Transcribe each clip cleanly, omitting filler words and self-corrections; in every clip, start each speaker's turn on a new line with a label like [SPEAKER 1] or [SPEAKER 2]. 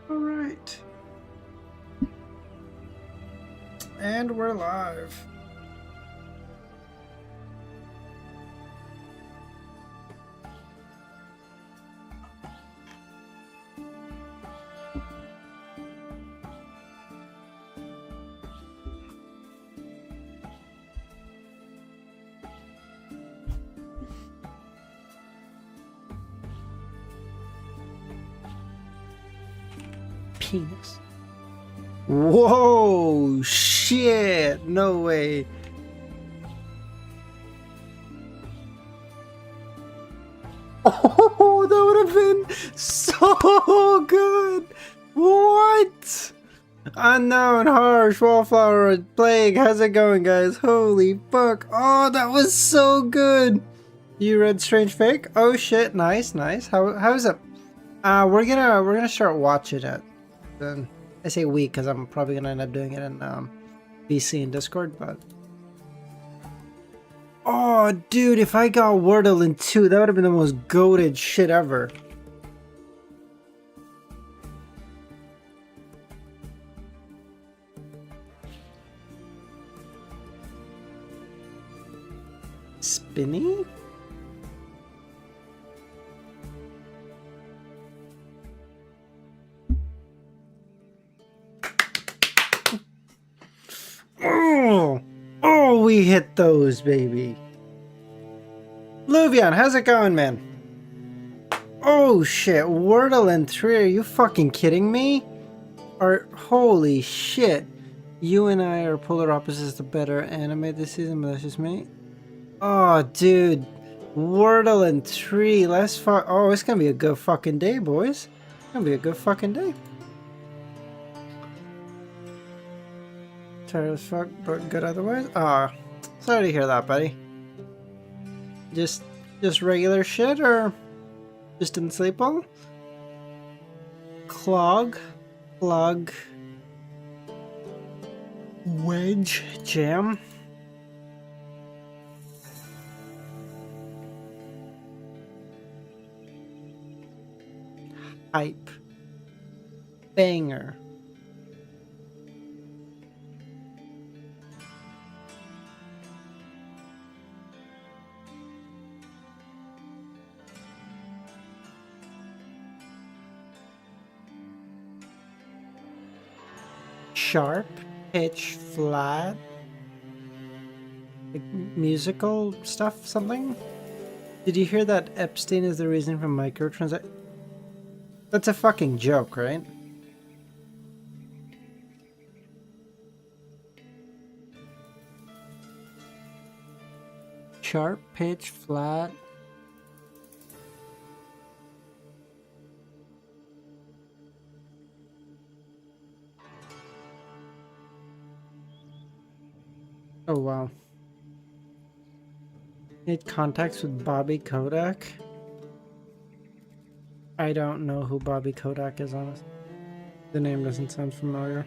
[SPEAKER 1] All right. And we're live. Penis. Whoa, shit, no way. Oh, that would have been so good. What? Unknown, harsh, wallflower, plague. How's it going, guys? Holy fuck. Oh, that was so good. You read Strange Fake? Oh shit, nice, nice. How's it? We're gonna start watching it. Then I say we because I'm probably gonna end up doing it in VC and Discord, but oh dude, if I got Wordle in 2, that would have been the most goated shit ever. Spinny? Oh, we hit those, baby. Luvian, how's it going, man? Oh shit, Wordle in 3, are you fucking kidding me? Or holy shit. You and I are polar opposites, the better anime this season, but that's just me. Oh dude, Wordle in 3, oh, it's gonna be a good fucking day, boys. It's gonna be a good fucking day. Tired as fuck, but good otherwise. Ah, sorry to hear that, buddy. Just regular shit, or just didn't sleep well? Clog, plug, wedge, jam. Hype, banger. Sharp, pitch, flat, like musical stuff, something? Did you hear that Epstein is the reason for microtransactions? That's a fucking joke, right? Sharp, pitch, flat. Oh wow. Made contacts with Bobby Kodak? I don't know who Bobby Kodak is, honestly. The name doesn't sound familiar.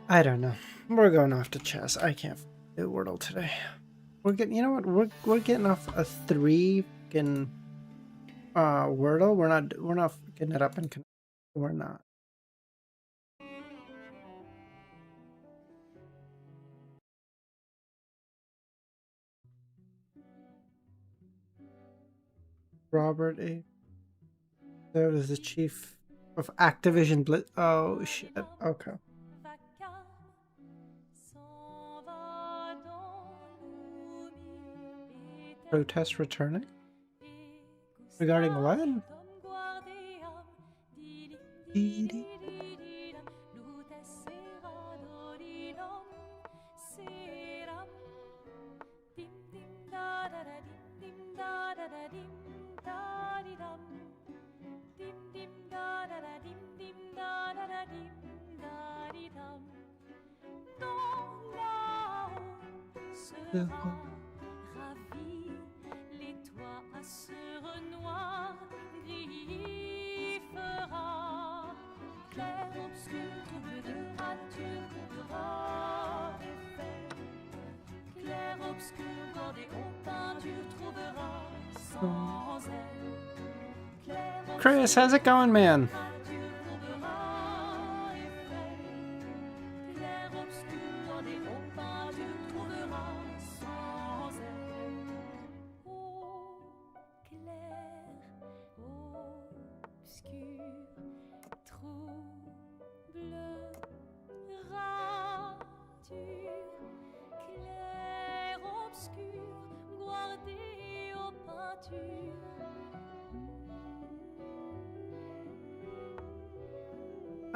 [SPEAKER 1] I don't know. We're going off to chess. I can't do Wordle today. We're getting, you know what? We're getting off a 3 fucking Wordle. We're not getting it up and we're not. Robert A. There was the chief of Activision Blitz. Oh shit. Okay. Protest returning? Regarding what?
[SPEAKER 2] Clair, obscur, trouble de rature, de ras effet. Clair, obscur, bordé aux peintures, trouvera sans elle. Clair,
[SPEAKER 1] Chris, how's it going, man?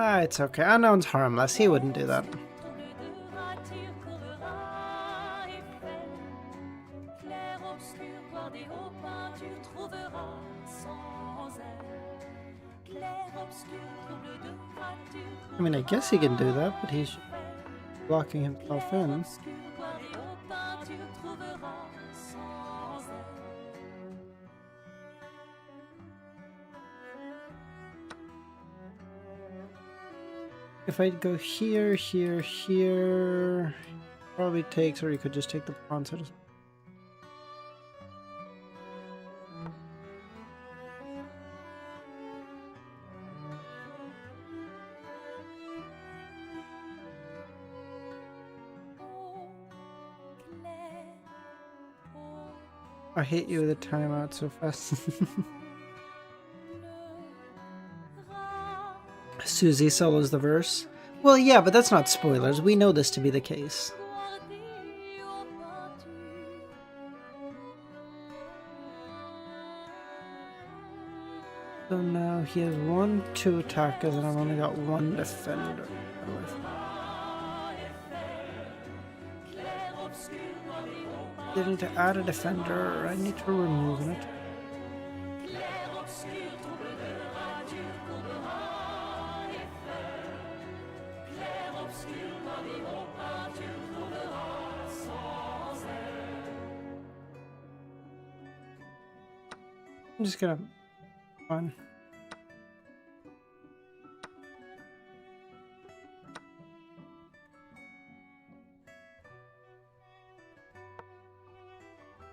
[SPEAKER 1] Ah, it's okay. Unknown's harmless. He wouldn't do that. I mean, I guess he can do that, but he's blocking himself in. If I go here, here, here, probably takes, or you could just take the pawn. So just... I hate you with a timeout so fast. Susie solos the verse. Well, yeah, but that's not spoilers. We know this to be the case. So now he has 1, 2 attackers, and I've only got 1 defender. I need to add a defender, or I need to remove it. I'm just gonna fun.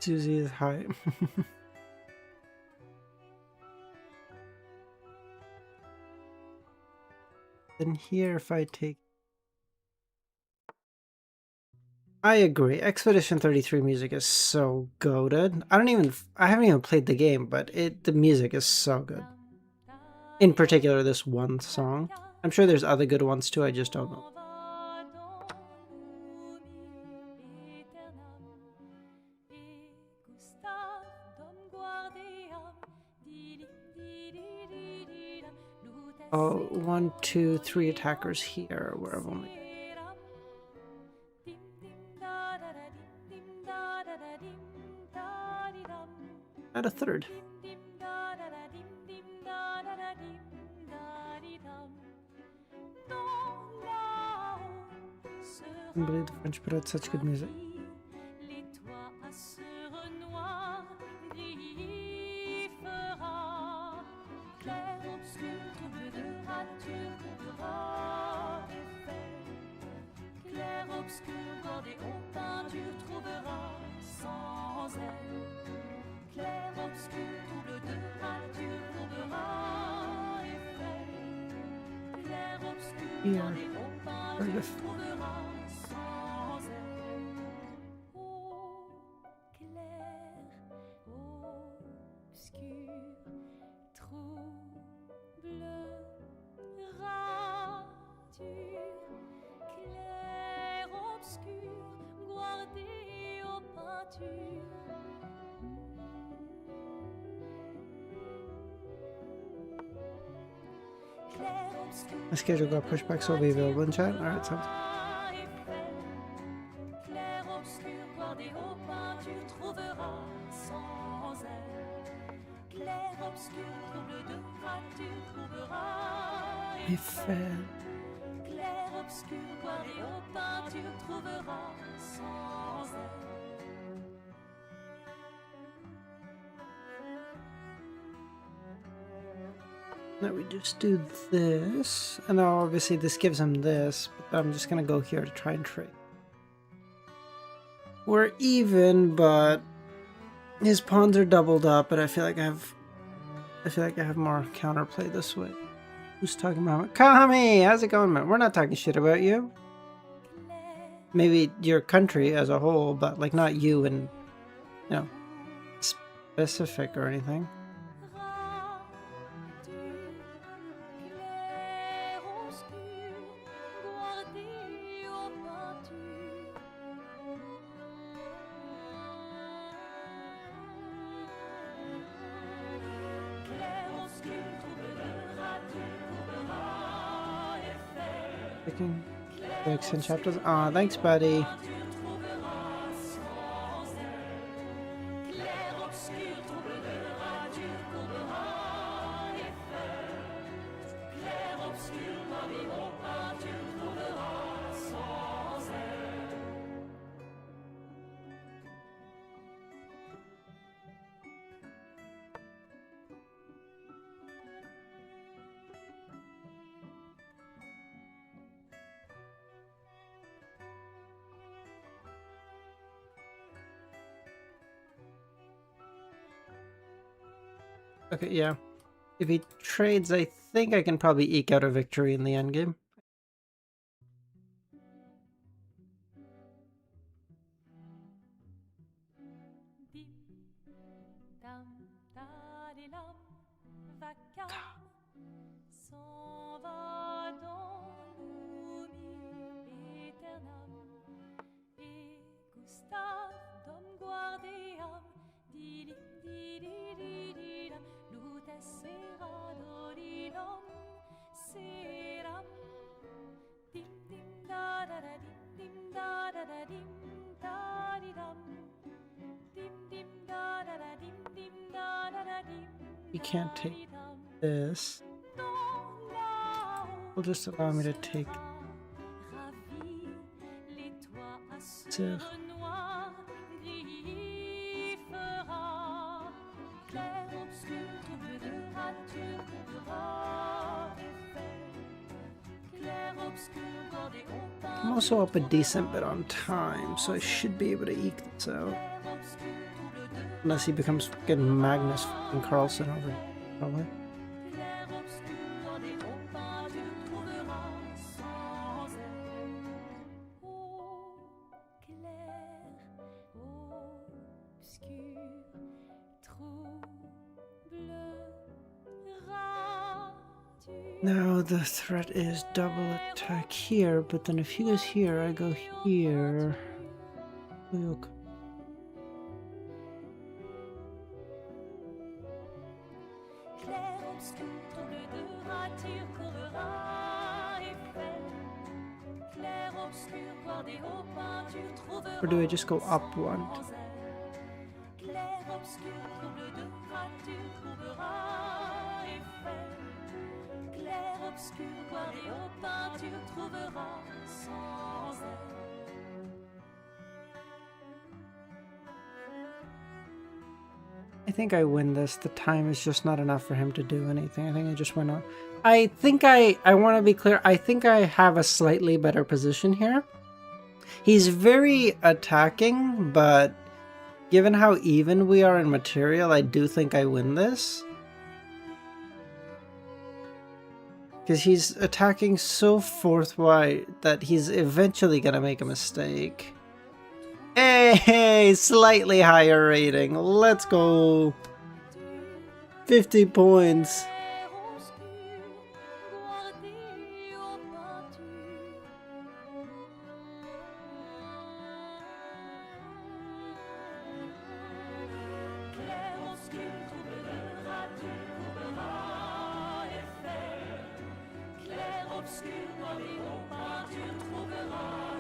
[SPEAKER 1] Susie is high. Then here, if I take, I agree. Expedition 33 music is so goated. I haven't even played the game, but the music is so good. In particular, this one song. I'm sure there's other good ones too, I just don't know. Oh, 1, 2, 3 attackers here, where I've only... Add a third. I can't believe the French put out such good music. Here, the schedule got pushed back, so it'll be available in chat. Alright, sounds Now we just do this, and now obviously this gives him this, but I'm just gonna go here to try and trade. We're even, but his pawns are doubled up, but I feel like I have more counterplay this way. Who's talking about Kami? How's it going, man? We're not talking shit about you. Maybe your country as a whole, but like not you and, you know, specific or anything. Picking books and chapters. Aw, thanks, buddy. Okay, yeah. If he trades, I think I can probably eke out a victory in the endgame. You can't take this. Will just allow me to take this. I'm also up a decent bit on time, so I should be able to eke this out. Unless he becomes fucking Magnus fucking Carlsen over, probably. Now the threat is double attack here, but then if he goes here, I go here. Look. Or do I just go up one? I think I win this. The time is just not enough for him to do anything. I think I just went on. I think I want to be clear. I think I have a slightly better position here. He's very attacking, but given how even we are in material, I do think I win this. Because he's attacking so forthright that he's eventually going to make a mistake. Hey, slightly higher rating. Let's go. 50 points.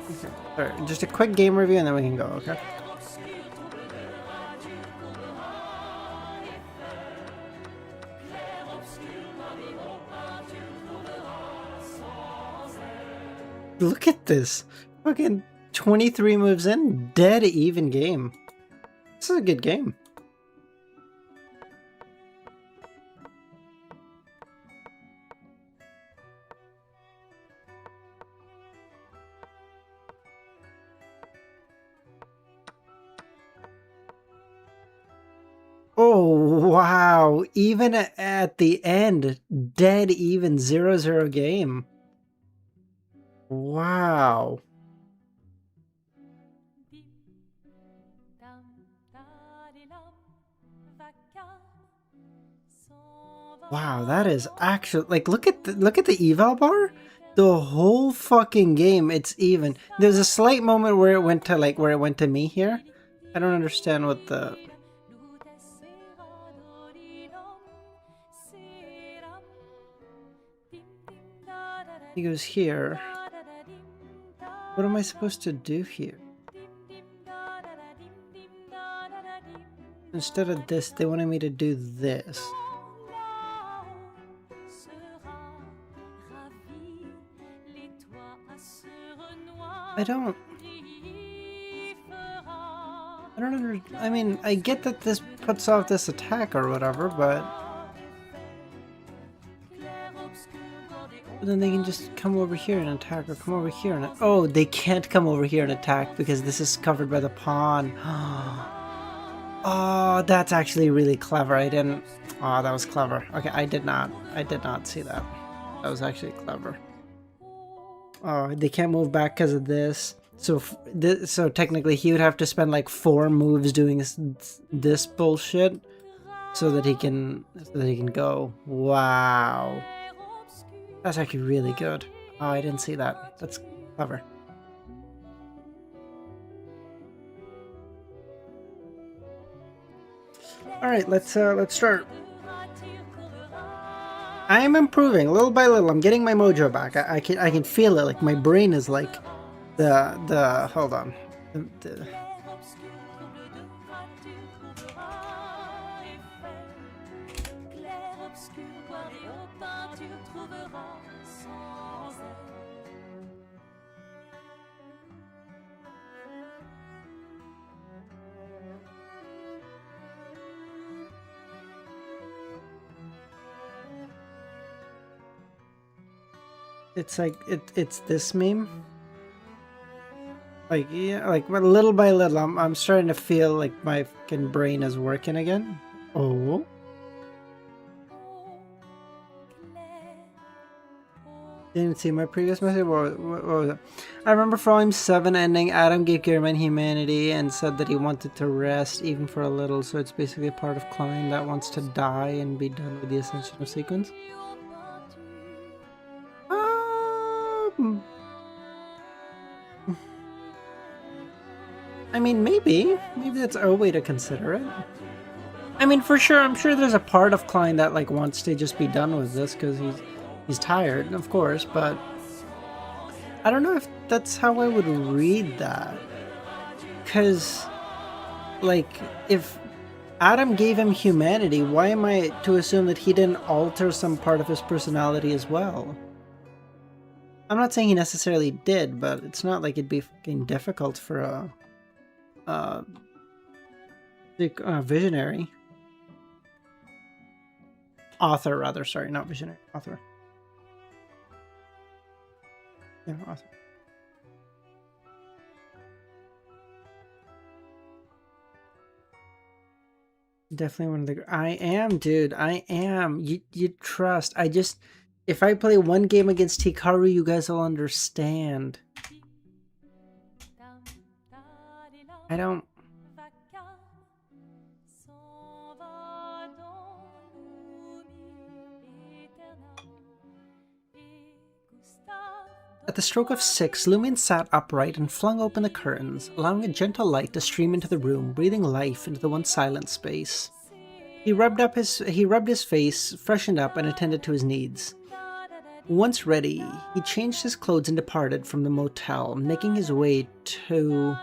[SPEAKER 1] Okay. Alright, just a quick game review and then we can go, okay? Look at this. Fucking 23 moves in, dead even game. This is a good game. Oh, wow. Even at the end, dead even 0-0 game. Wow.
[SPEAKER 2] Dim, dam, dadilam, vacarme, s'en va
[SPEAKER 1] Wow, that is actually like look at the eval bar. The whole fucking game, it's even. There's a slight moment where it went to me here. I don't understand what the. He goes here. What am I supposed to do here? Instead of this, they wanted me to do this. I don't I mean, I get that this puts off this attack or whatever, but then they can just come over here and attack, or come over here and oh, they can't come over here and attack because this is covered by the pawn. Oh, that's actually really clever. I didn't. Oh, that was clever. Okay, I did not see that. That was actually clever. Oh, they can't move back because of this. So, so technically, he would have to spend like 4 moves doing this bullshit, so that he can go. Wow, that's actually really good. Oh, I didn't see that. That's clever. All right, let's start. I am improving little by little. I'm getting my mojo back. I can feel it. Like my brain is like the hold on. It's like it's this meme. Like yeah, like little by little, I'm starting to feel like my fucking brain is working again. Oh. Didn't see my previous message. What was it? I remember Volume 7 ending. Adam gave Gearman humanity and said that he wanted to rest even for a little. So it's basically a part of Klein that wants to die and be done with the ascension of sequence. I mean, maybe that's a way to consider it. I mean, for sure, I'm sure there's a part of Klein that like wants to just be done with this because he's tired, of course, but I don't know if that's how I would read that. Because, like, if Adam gave him humanity, why am I to assume that he didn't alter some part of his personality as well? I'm not saying he necessarily did, but it's not like it'd be fucking difficult for a visionary. Author, rather. Sorry, not visionary. Author. Yeah, author. Definitely one of the... I am, dude. I am. You trust. I just... If I play one game against Hikaru, you guys will understand. I don't... At the stroke of 6, Lumion sat upright and flung open the curtains, allowing a gentle light to stream into the room, breathing life into the once silent space. He rubbed his face, freshened up, and attended to his needs. Once ready, he changed his clothes and departed from the motel, making his way to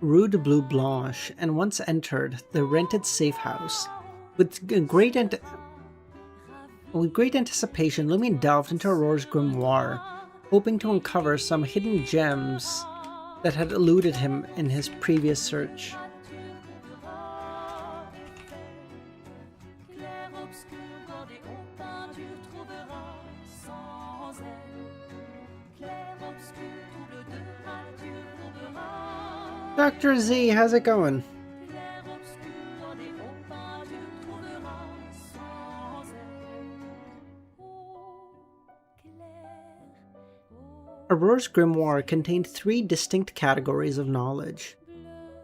[SPEAKER 1] Rue de Bleu Blanche, and once entered the rented safe house. With great anticipation, Lumion delved into Aurora's grimoire, hoping to uncover some hidden gems that had eluded him in his previous search. Dr. Z, how's it going? Aurora's grimoire contained three distinct categories of knowledge.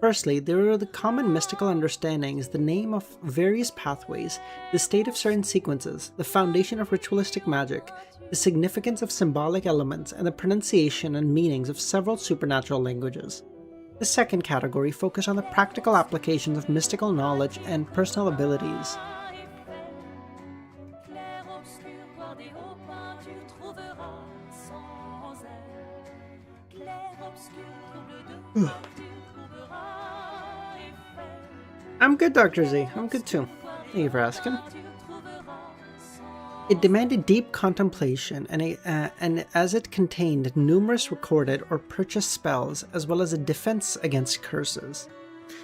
[SPEAKER 1] Firstly, there were the common mystical understandings, the name of various pathways, the state of certain sequences, the foundation of ritualistic magic, the significance of symbolic elements, and the pronunciation and meanings of several supernatural languages. The second category focused on the practical applications of mystical knowledge and personal abilities. I'm good, Dr. Z. I'm good too. Thank you for asking. It demanded deep contemplation, and as it contained numerous recorded or purchased spells, as well as a defense against curses.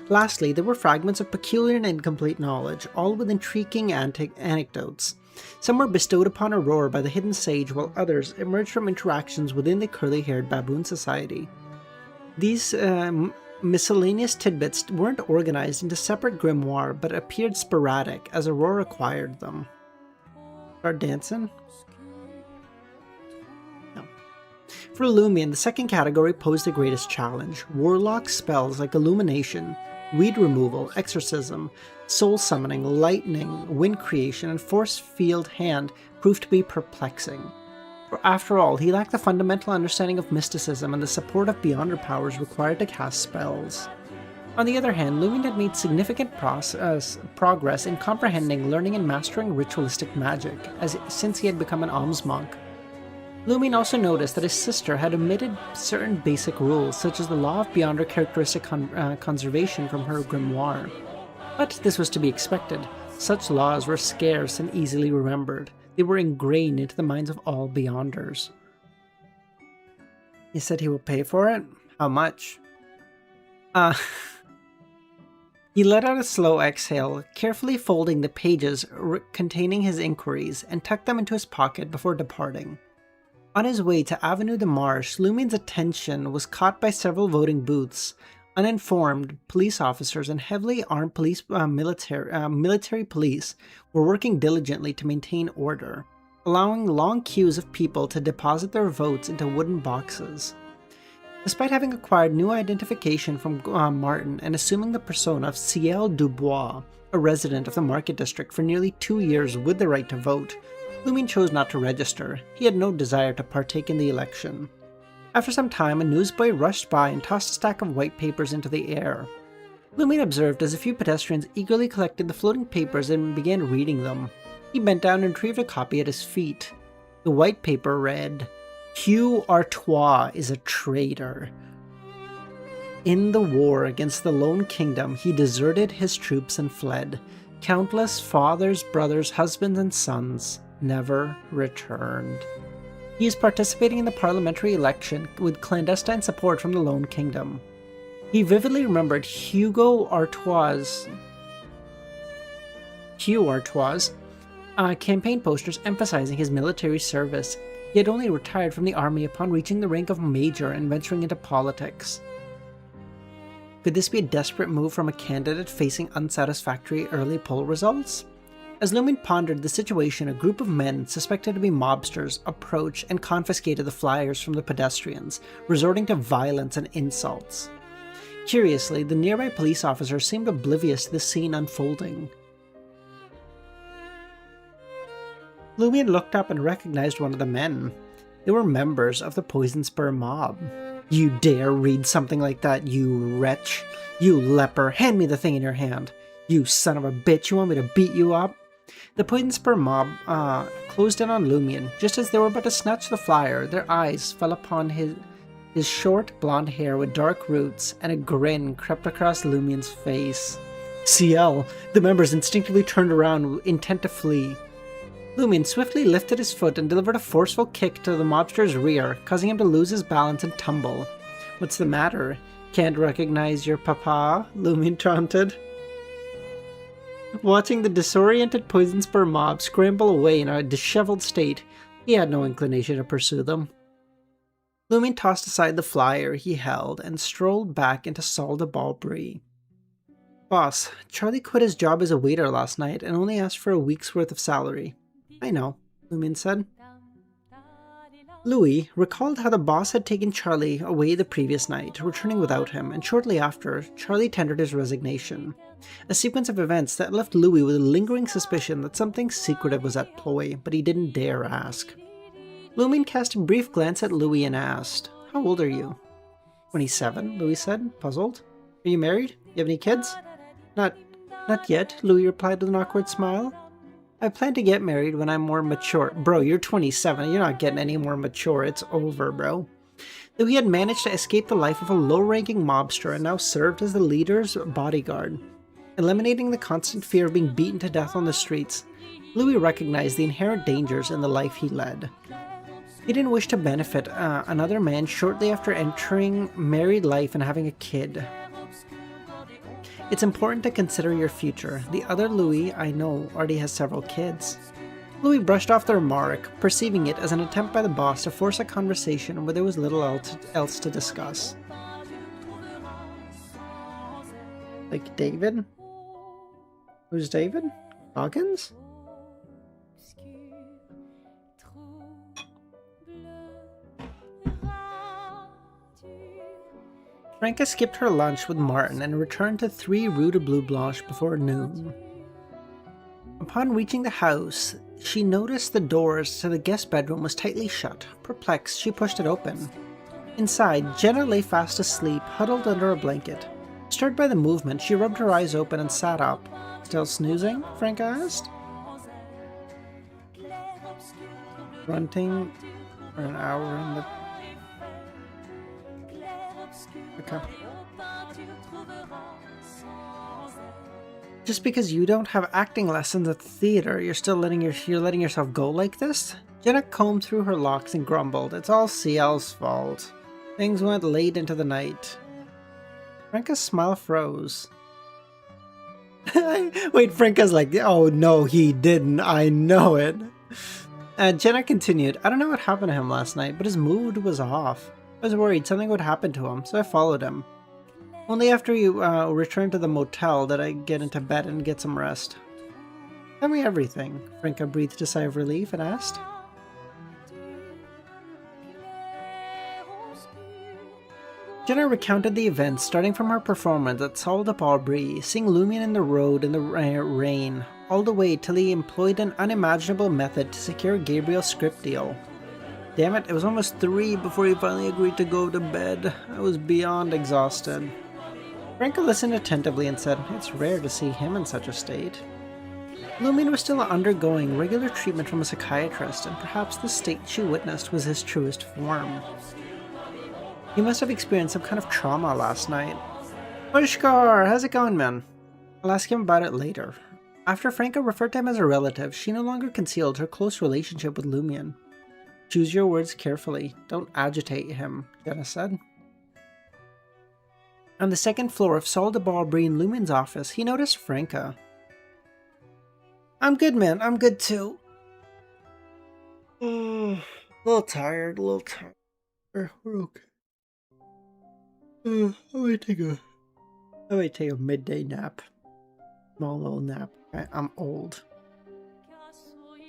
[SPEAKER 1] Lastly, there were fragments of peculiar and incomplete knowledge, all with intriguing anecdotes. Some were bestowed upon Aurora by the hidden sage, while others emerged from interactions within the curly-haired baboon society. These miscellaneous tidbits weren't organized into separate grimoire, but appeared sporadic as Aurora acquired them. Start dancing? No. For Lumion, the second category posed the greatest challenge. Warlock spells like illumination, weed removal, exorcism, soul summoning, lightning, wind creation, and force field hand proved to be perplexing. For after all, he lacked the fundamental understanding of mysticism and the support of Beyonder powers required to cast spells. On the other hand, Lumion had made significant progress in comprehending, learning, and mastering ritualistic magic, since he had become an alms monk. Lumion also noticed that his sister had omitted certain basic rules, such as the law of Beyonder characteristic conservation from her grimoire. But this was to be expected. Such laws were scarce and easily remembered. They were ingrained into the minds of all Beyonders. He said he will pay for it? How much? He let out a slow exhale, carefully folding the pages containing his inquiries, and tucked them into his pocket before departing. On his way to Avenue de Marche, Lumion's attention was caught by several voting booths. Uninformed police officers and heavily armed military police were working diligently to maintain order, allowing long queues of people to deposit their votes into wooden boxes. Despite having acquired new identification from Martin and assuming the persona of Ciel Dubois, a resident of the Market District for nearly 2 years with the right to vote, Lumion chose not to register. He had no desire to partake in the election. After some time, a newsboy rushed by and tossed a stack of white papers into the air. Lumion observed as a few pedestrians eagerly collected the floating papers and began reading them. He bent down and retrieved a copy at his feet. The white paper read, Hugh Artois is a traitor. In the war against the Lone Kingdom, he deserted his troops and fled. Countless fathers, brothers, husbands, and sons never returned. He is participating in the parliamentary election with clandestine support from the Lone Kingdom. He vividly remembered Hugh Artois' campaign posters emphasizing his military service. He had only retired from the army upon reaching the rank of major and venturing into politics. Could this be a desperate move from a candidate facing unsatisfactory early poll results? As Lumion pondered the situation, a group of men suspected to be mobsters approached and confiscated the flyers from the pedestrians, resorting to violence and insults. Curiously, the nearby police officer seemed oblivious to the scene unfolding. Lumion looked up and recognized one of the men. They were members of the Poison Spur mob. You dare read something like that, you wretch! You leper! Hand me the thing in your hand! You son of a bitch, you want me to beat you up? The Poison Spur mob closed in on Lumion. Just as they were about to snatch the flyer, their eyes fell upon his short blonde hair with dark roots, and a grin crept across Lumion's face. Ciel! The members instinctively turned around, intent to flee. Lumion swiftly lifted his foot and delivered a forceful kick to the mobster's rear, causing him to lose his balance and tumble. What's the matter? Can't recognize your papa? Lumion taunted. Watching the disoriented Poison Spur mob scramble away in a disheveled state, he had no inclination to pursue them. Lumion tossed aside the flyer he held and strolled back into Salle de Balbry. Boss, Charlie quit his job as a waiter last night and only asked for a week's worth of salary. I know, Lumion said. Louis recalled how the boss had taken Charlie away the previous night, returning without him, and shortly after, Charlie tendered his resignation. A sequence of events that left Louis with a lingering suspicion that something secretive was at play, but he didn't dare ask. Lumion cast a brief glance at Louis and asked, "How old are you?" 27, Louis said, puzzled. "Are you married? You have any kids?" Not yet, Louis replied with an awkward smile. "I plan to get married when I'm more mature." Bro, you're 27, you're not getting any more mature, it's over, bro. Louis had managed to escape the life of a low-ranking mobster and now served as the leader's bodyguard. Eliminating the constant fear of being beaten to death on the streets, Louis recognized the inherent dangers in the life he led. He didn't wish to benefit another man shortly after entering married life and having a kid. "It's important to consider your future. The other Louis I know already has several kids." Louis brushed off the remark, perceiving it as an attempt by the boss to force a conversation where there was little else to discuss. Like David? Who's David? Hawkins? Franca skipped her lunch with Martin and returned to 3 Rue de Bleu Blanche before noon. Upon reaching the house, she noticed the doors to the guest bedroom was tightly shut. Perplexed, she pushed it open. Inside, Jenna lay fast asleep, huddled under a blanket. Stirred by the movement, she rubbed her eyes open and sat up. "Still snoozing?" Franca asked. Grunting for an hour in the... Okay. "Just because you don't have acting lessons at the theater, you're letting yourself go like this?" Jenna combed through her locks and grumbled, "It's all CL's fault. Things went late into the night." Franca's smile froze. Wait, Franca's like, "Oh no, he didn't. I know it." Jenna continued, "I don't know what happened to him last night, but his mood was off. I was worried something would happen to him, so I followed him. Only after you returned to the motel did I get into bed and get some rest." "Tell me everything." Franca breathed a sigh of relief and asked. Jenna recounted the events, starting from her performance at Salle de Barbry, seeing Lumion in the road in the rain, all the way till he employed an unimaginable method to secure Gabriel's script deal. "Damn it, it was almost 3 before he finally agreed to go to bed. I was beyond exhausted." Franca listened attentively and said, "It's rare to see him in such a state." Lumion was still undergoing regular treatment from a psychiatrist, and perhaps the state she witnessed was his truest form. He must have experienced some kind of trauma last night. "Pushkar, how's it going, man?" "I'll ask him about it later." After Franca referred to him as a relative, she no longer concealed her close relationship with Lumion. "Choose your words carefully. Don't agitate him," Jenna said. On the second floor of Salle de Barbry in Lumion's office, he noticed Franca. "I'm good, man. I'm good too. A little tired, We're okay. I might take a midday nap. Small little nap. I'm old.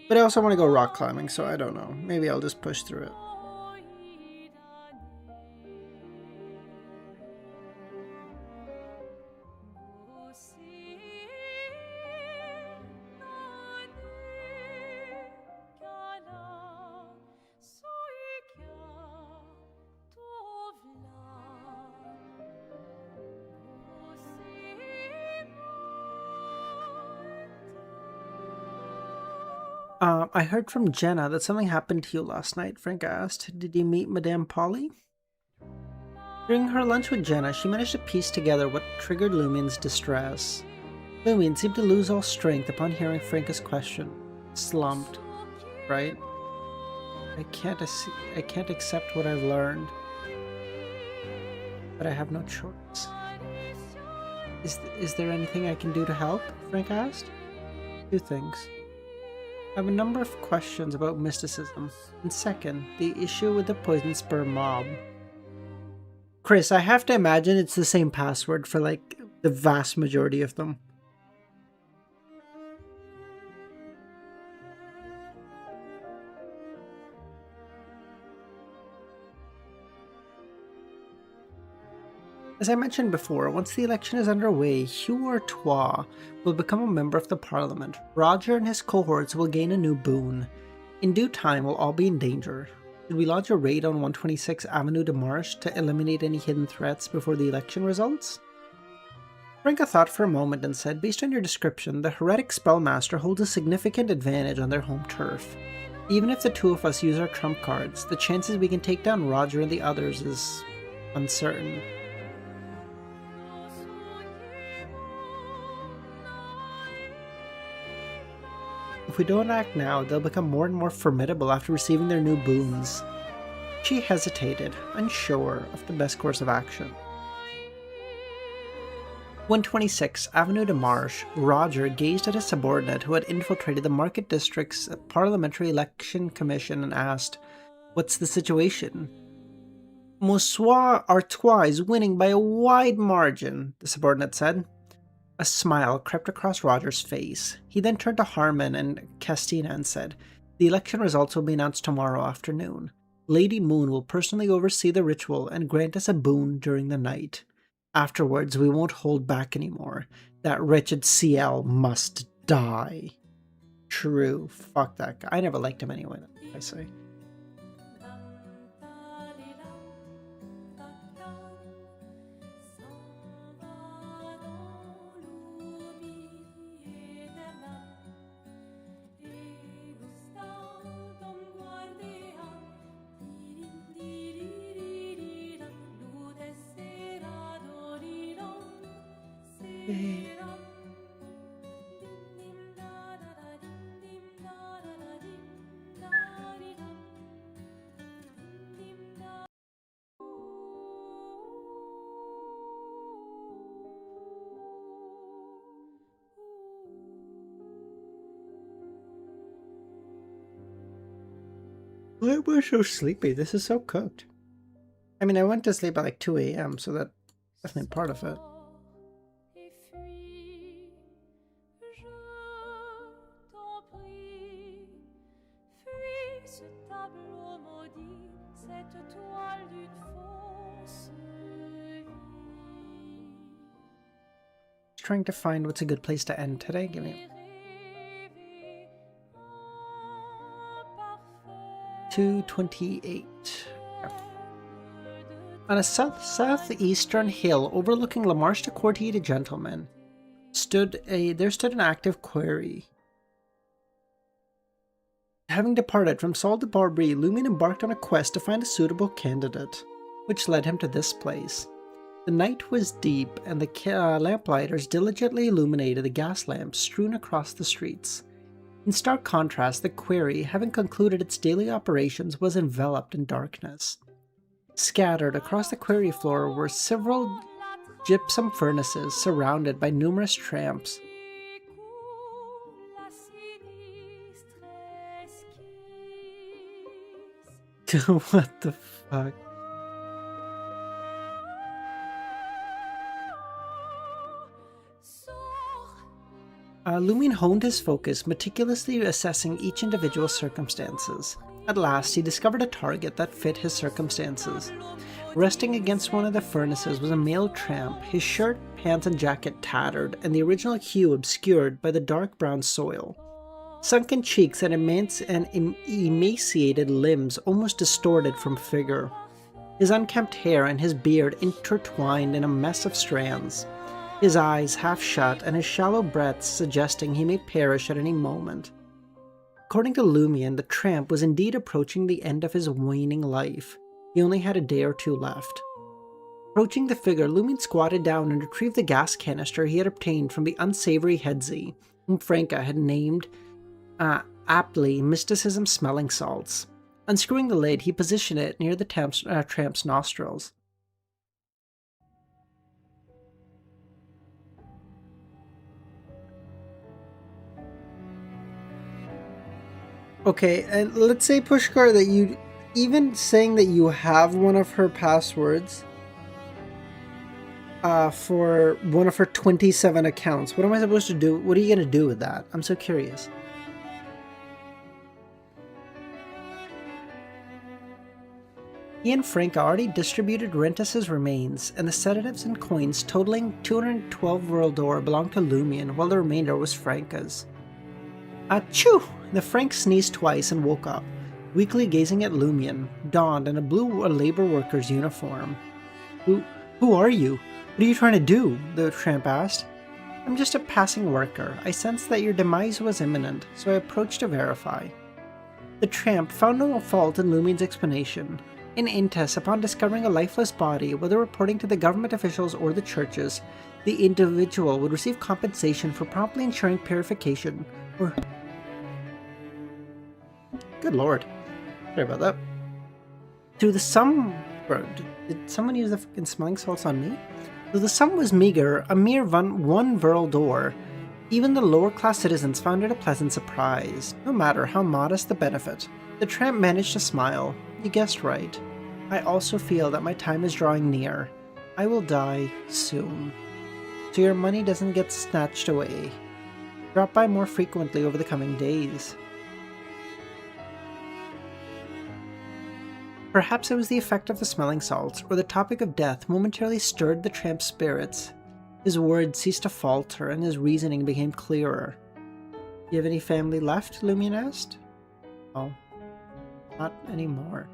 [SPEAKER 1] But I also want to go rock climbing, so I don't know. Maybe I'll just push through it." I heard from Jenna that something happened to you last night," Franca asked. "Did you meet Madame Polly?" During her lunch with Jenna, she managed to piece together what triggered Lumion's distress. Lumion seemed to lose all strength upon hearing Franca's question. Slumped. "Right? I can't accept what I've learned. But I have no choice." Is there anything I can do to help?" Franca asked. "Two things. I have a number of questions about mysticism, and second, the issue with the poison sperm mob." Chris, I have to imagine it's the same password for like the vast majority of them. As I mentioned before, once the election is underway, Hugh Artois will become a member of the parliament. Roger and his cohorts will gain a new boon. In due time, we'll all be in danger. Should we launch a raid on 126 Avenue de Marche to eliminate any hidden threats before the election results? Franka thought for a moment and said, based on your description, the heretic spellmaster holds a significant advantage on their home turf. Even if the two of us use our trump cards, the chances we can take down Roger and the others is uncertain. If we don't act now, they'll become more and more formidable after receiving their new boons. She hesitated, unsure of the best course of action. 126 Avenue de Marche, Roger gazed at his subordinate who had infiltrated the Market District's Parliamentary Election Commission and asked, "What's the situation?" "Monsieur Artois is winning by a wide margin," the subordinate said. A smile crept across Roger's face. He then turned to Harmon and Castina and said, "The election results will be announced tomorrow afternoon. Lady Moon will personally oversee the ritual and grant us a boon during the night. Afterwards, we won't hold back anymore. That wretched CL must die." True. Fuck that guy. I never liked him anyway, I say. Why am I so sleepy? This is so cooked. I mean, I went to sleep at like 2 a.m., so that's definitely part of it. Trying to find what's a good place to end today. Give me 2:28. On a southeastern hill overlooking La Marche de Courtier de Gentlemen there stood an active quarry. Having departed from Salle de Barbry, Lumion embarked on a quest to find a suitable candidate, which led him to this place. The night was deep, and the lamplighters diligently illuminated the gas lamps strewn across the streets. In stark contrast, the quarry, having concluded its daily operations, was enveloped in darkness. Scattered across the quarry floor were several gypsum furnaces surrounded by numerous tramps. What the fuck? Lumion honed his focus, meticulously assessing each individual's circumstances. At last, he discovered a target that fit his circumstances. Resting against one of the furnaces was a male tramp, his shirt, pants, and jacket tattered, and the original hue obscured by the dark brown soil. Sunken cheeks and emaciated limbs almost distorted from figure. His unkempt hair and his beard intertwined in a mess of strands. His eyes half shut and his shallow breaths suggesting he may perish at any moment. According to Lumion, the tramp was indeed approaching the end of his waning life. He only had a day or two left. Approaching the figure, Lumion squatted down and retrieved the gas canister he had obtained from the unsavory Headsy, whom Franka had named aptly mysticism smelling salts. Unscrewing the lid, he positioned it near the tramp's nostrils. Okay, and let's say, Pushkar, that you, even saying that you have one of her passwords for one of her 27 accounts, what am I supposed to do? What are you going to do with that? I'm so curious. He and Franca already distributed Rentus's remains, and the sedatives and coins totaling 212 world ore belonged to Lumion, while the remainder was Franca's. Achoo! The Frank sneezed twice and woke up, weakly gazing at Lumion, donned in a blue labor worker's uniform. Who are you? What are you trying to do? The tramp asked. I'm just a passing worker. I sensed that your demise was imminent, so I approached to verify. The tramp found no fault in Lumion's explanation. In Intes, upon discovering a lifeless body, whether reporting to the government officials or the churches, the individual would receive compensation for promptly ensuring purification, or... Good lord. Sorry about that. Through the sum... Bro, did someone use the fucking smelling salts on me? Though the sum was meager, a mere one world ore, even the lower-class citizens found it a pleasant surprise, no matter how modest the benefit. The tramp managed to smile. You guessed right. I also feel that my time is drawing near. I will die soon. So your money doesn't get snatched away. Drop by more frequently over the coming days. Perhaps it was the effect of the smelling salts, or the topic of death momentarily stirred the tramp's spirits. His words ceased to falter, and his reasoning became clearer. You have any family left? Lumion asked. Oh, not anymore.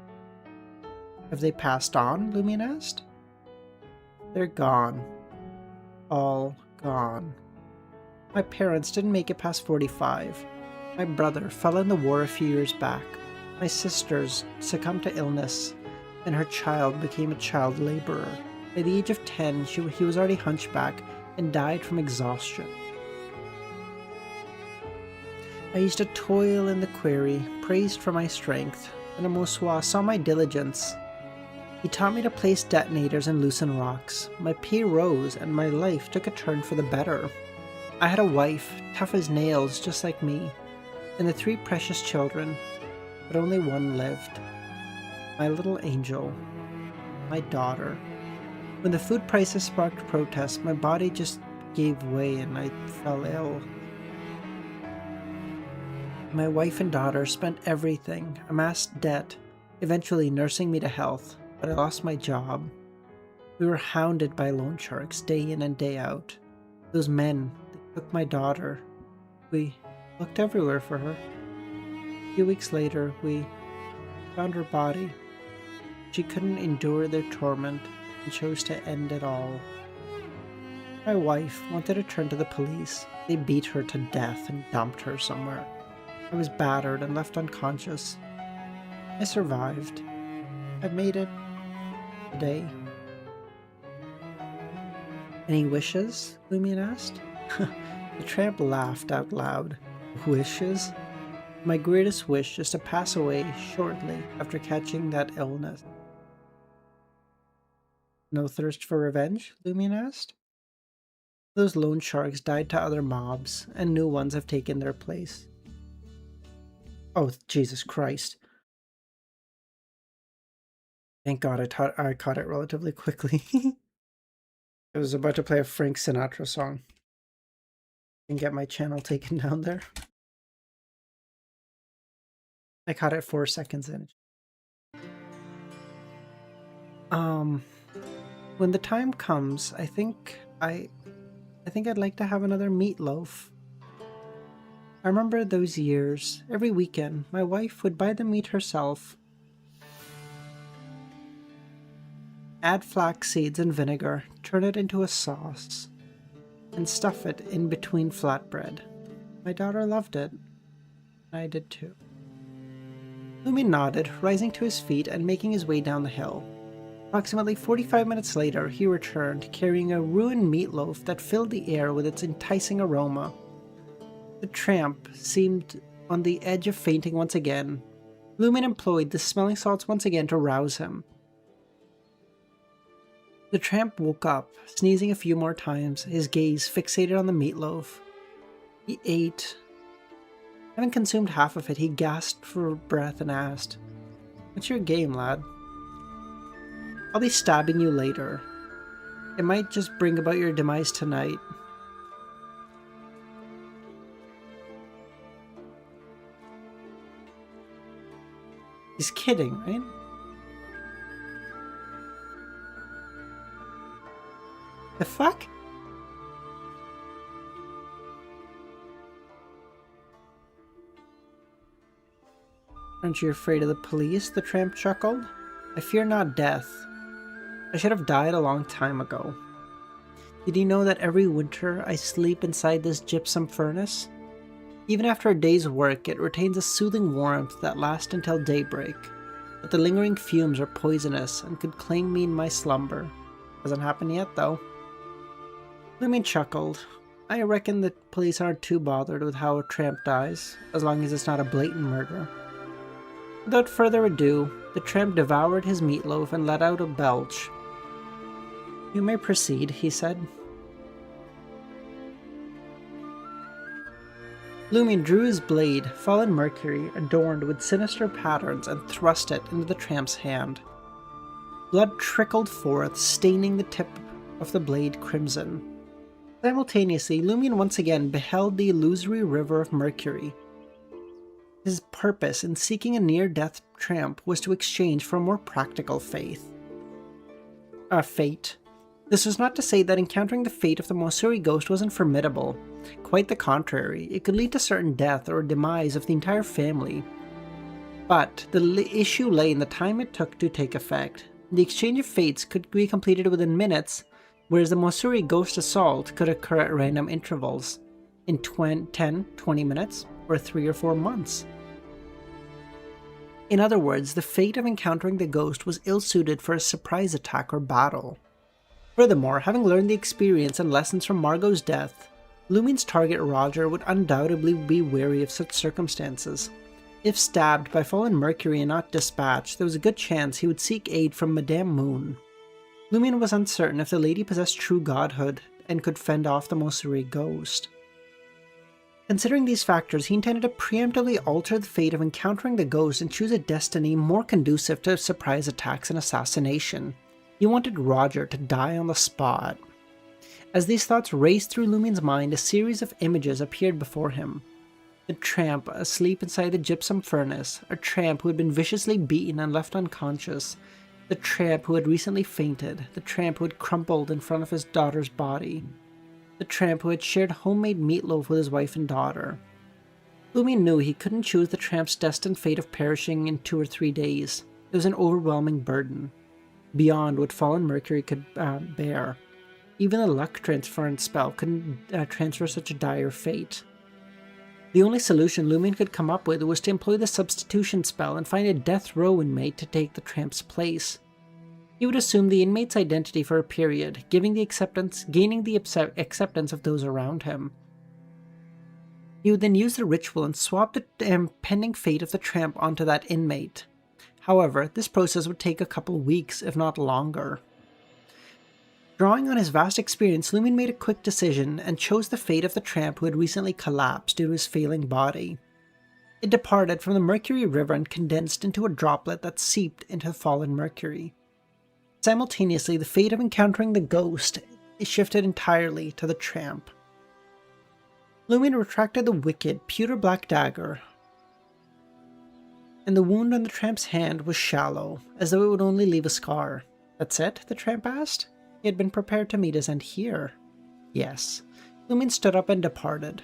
[SPEAKER 1] Have they passed on? Lumion asked. They're gone. All gone. My parents didn't make it past 45. My brother fell in the war a few years back. My sisters succumbed to illness, and her child became a child laborer. By the age of 10, he was already hunchback and died from exhaustion. I used to toil in the quarry, praised for my strength, and Amosua saw my diligence. He taught me to place detonators and loosen rocks. My pay rose, and my life took a turn for the better. I had a wife, tough as nails, just like me, and the 3 precious children, but only one lived. My little angel. My daughter. When the food prices sparked protests, my body just gave way and I fell ill. My wife and daughter spent everything, amassed debt, eventually nursing me to health, but I lost my job. We were hounded by loan sharks day in and day out. Those men, they took my daughter. We looked everywhere for her. A few weeks later, we found her body. She couldn't endure their torment and chose to end it all. My wife wanted to turn to the police. They beat her to death and dumped her somewhere. I was battered and left unconscious. I survived. I made it today. Any wishes? Lumion asked. The tramp laughed out loud. Wishes? My greatest wish is to pass away shortly after catching that illness. No thirst for revenge? Lumion asked. Those loan sharks died to other mobs, and new ones have taken their place. Oh, Jesus Christ. Thank God I caught it relatively quickly. I was about to play a Frank Sinatra song and get my channel taken down there. I caught it 4 seconds in. When the time comes, I think I'd like to have another meatloaf. I remember those years. Every weekend, my wife would buy the meat herself, add flax seeds and vinegar, turn it into a sauce, and stuff it in between flatbread. My daughter loved it, and I did too. Lumi nodded, rising to his feet and making his way down the hill. Approximately 45 minutes later, he returned, carrying a ruined meatloaf that filled the air with its enticing aroma. The tramp seemed on the edge of fainting once again. Lumen employed the smelling salts once again to rouse him. The tramp woke up, sneezing a few more times, his gaze fixated on the meatloaf. He ate. Having consumed half of it, he gasped for breath and asked, "What's your game, lad?" "I'll be stabbing you later. It might just bring about your demise tonight." He's kidding, right? fuck? Aren't you afraid of the police? The tramp chuckled. I fear not death. I should have died a long time ago. Did you know that every winter I sleep inside this gypsum furnace? Even after a day's work, it retains a soothing warmth that lasts until daybreak, but the lingering fumes are poisonous and could claim me in my slumber. Hasn't happened yet, though. Lumion chuckled. I reckon the police aren't too bothered with how a tramp dies, as long as it's not a blatant murder. Without further ado, the tramp devoured his meatloaf and let out a belch. You may proceed, he said. Lumion drew his blade, fallen mercury, adorned with sinister patterns, and thrust it into the tramp's hand. Blood trickled forth, staining the tip of the blade crimson. Simultaneously, Lumion once again beheld the illusory river of mercury. His purpose in seeking a near-death tramp was to exchange for a more practical fate. This was not to say that encountering the fate of the Mosuri ghost wasn't formidable. Quite the contrary, it could lead to certain death or demise of the entire family. But the issue lay in the time it took to take effect. The exchange of fates could be completed within minutes, whereas the Mosuri ghost assault could occur at random intervals, in 10, 20 minutes, or 3 or 4 months. In other words, the fate of encountering the ghost was ill-suited for a surprise attack or battle. Furthermore, having learned the experience and lessons from Margot's death, Lumion's target Roger would undoubtedly be wary of such circumstances. If stabbed by fallen mercury and not dispatched, there was a good chance he would seek aid from Madame Moon. Lumion was uncertain if the lady possessed true godhood and could fend off the Mosuri ghost. Considering these factors, he intended to preemptively alter the fate of encountering the ghost and choose a destiny more conducive to surprise attacks and assassination. He wanted Roger to die on the spot. As these thoughts raced through Lumion's mind, a series of images appeared before him. The tramp asleep inside the gypsum furnace, a tramp who had been viciously beaten and left unconscious, the tramp who had recently fainted, the tramp who had crumpled in front of his daughter's body, the tramp who had shared homemade meatloaf with his wife and daughter. Lumion knew he couldn't choose the tramp's destined fate of perishing in 2 or 3 days. It was an overwhelming burden, beyond what fallen mercury could bear. Even the luck transference spell couldn't transfer such a dire fate. The only solution Lumion could come up with was to employ the substitution spell and find a death row inmate to take the tramp's place. He would assume the inmate's identity for a period, gaining the acceptance of those around him. He would then use the ritual and swap the impending fate of the tramp onto that inmate. However, this process would take a couple weeks, if not longer. Drawing on his vast experience, Lumion made a quick decision and chose the fate of the tramp who had recently collapsed due to his failing body. It departed from the mercury river and condensed into a droplet that seeped into the fallen mercury. Simultaneously, the fate of encountering the ghost shifted entirely to the tramp. Lumion retracted the wicked, pewter-black dagger, and the wound on the tramp's hand was shallow, as though it would only leave a scar. That's it? The tramp asked. He had been prepared to meet his end here. Yes. Lumion stood up and departed.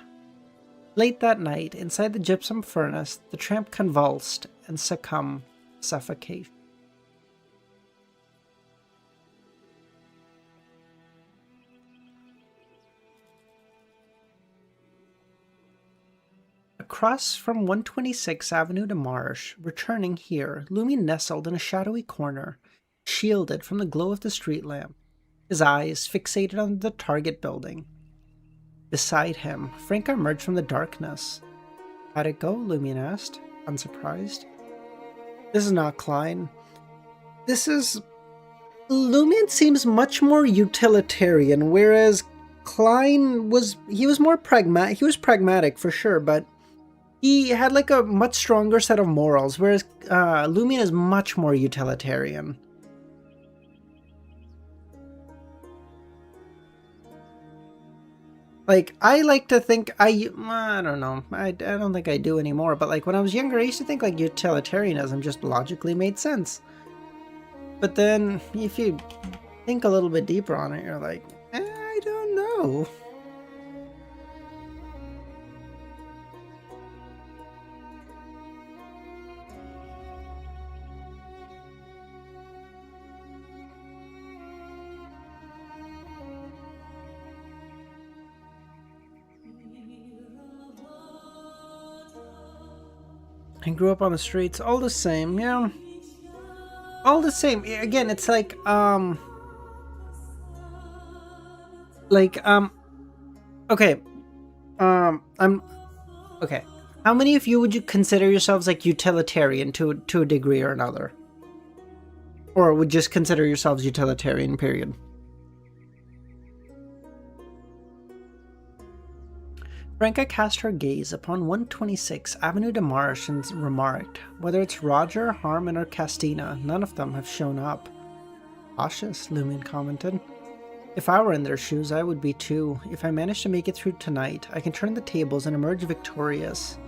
[SPEAKER 1] Late that night, inside the gypsum furnace, the tramp convulsed and succumbed to suffocation. Across from 126 Avenue de Marche, returning here, Lumion nestled in a shadowy corner, shielded from the glow of the street lamp, his eyes fixated on the target building. Beside him, Frank emerged from the darkness. How'd it go? Lumion asked, unsurprised. This is not Klein. Lumion seems much more utilitarian, whereas Klein was more pragmatic. He was pragmatic for sure, but he had like a much stronger set of morals, whereas Lumion is much more utilitarian. Like, I like to think, I don't know, I don't think I do anymore, but like when I was younger, I used to think like utilitarianism just logically made sense. But then, if you think a little bit deeper on it, you're like, Oh. I grew up on the streets, all the same, yeah. All the same. Again, it's like, okay. I'm, okay. How many of you would you consider yourselves like utilitarian to a degree or another? Or would just consider yourselves utilitarian, period? Franca cast her gaze upon 126 Avenue de Marche and remarked, "Whether it's Roger, Harmon, or Castina, none of them have shown up." "Cautious," Lumion commented. "If I were in their shoes, I would be too. If I manage to make it through tonight, I can turn the tables and emerge victorious.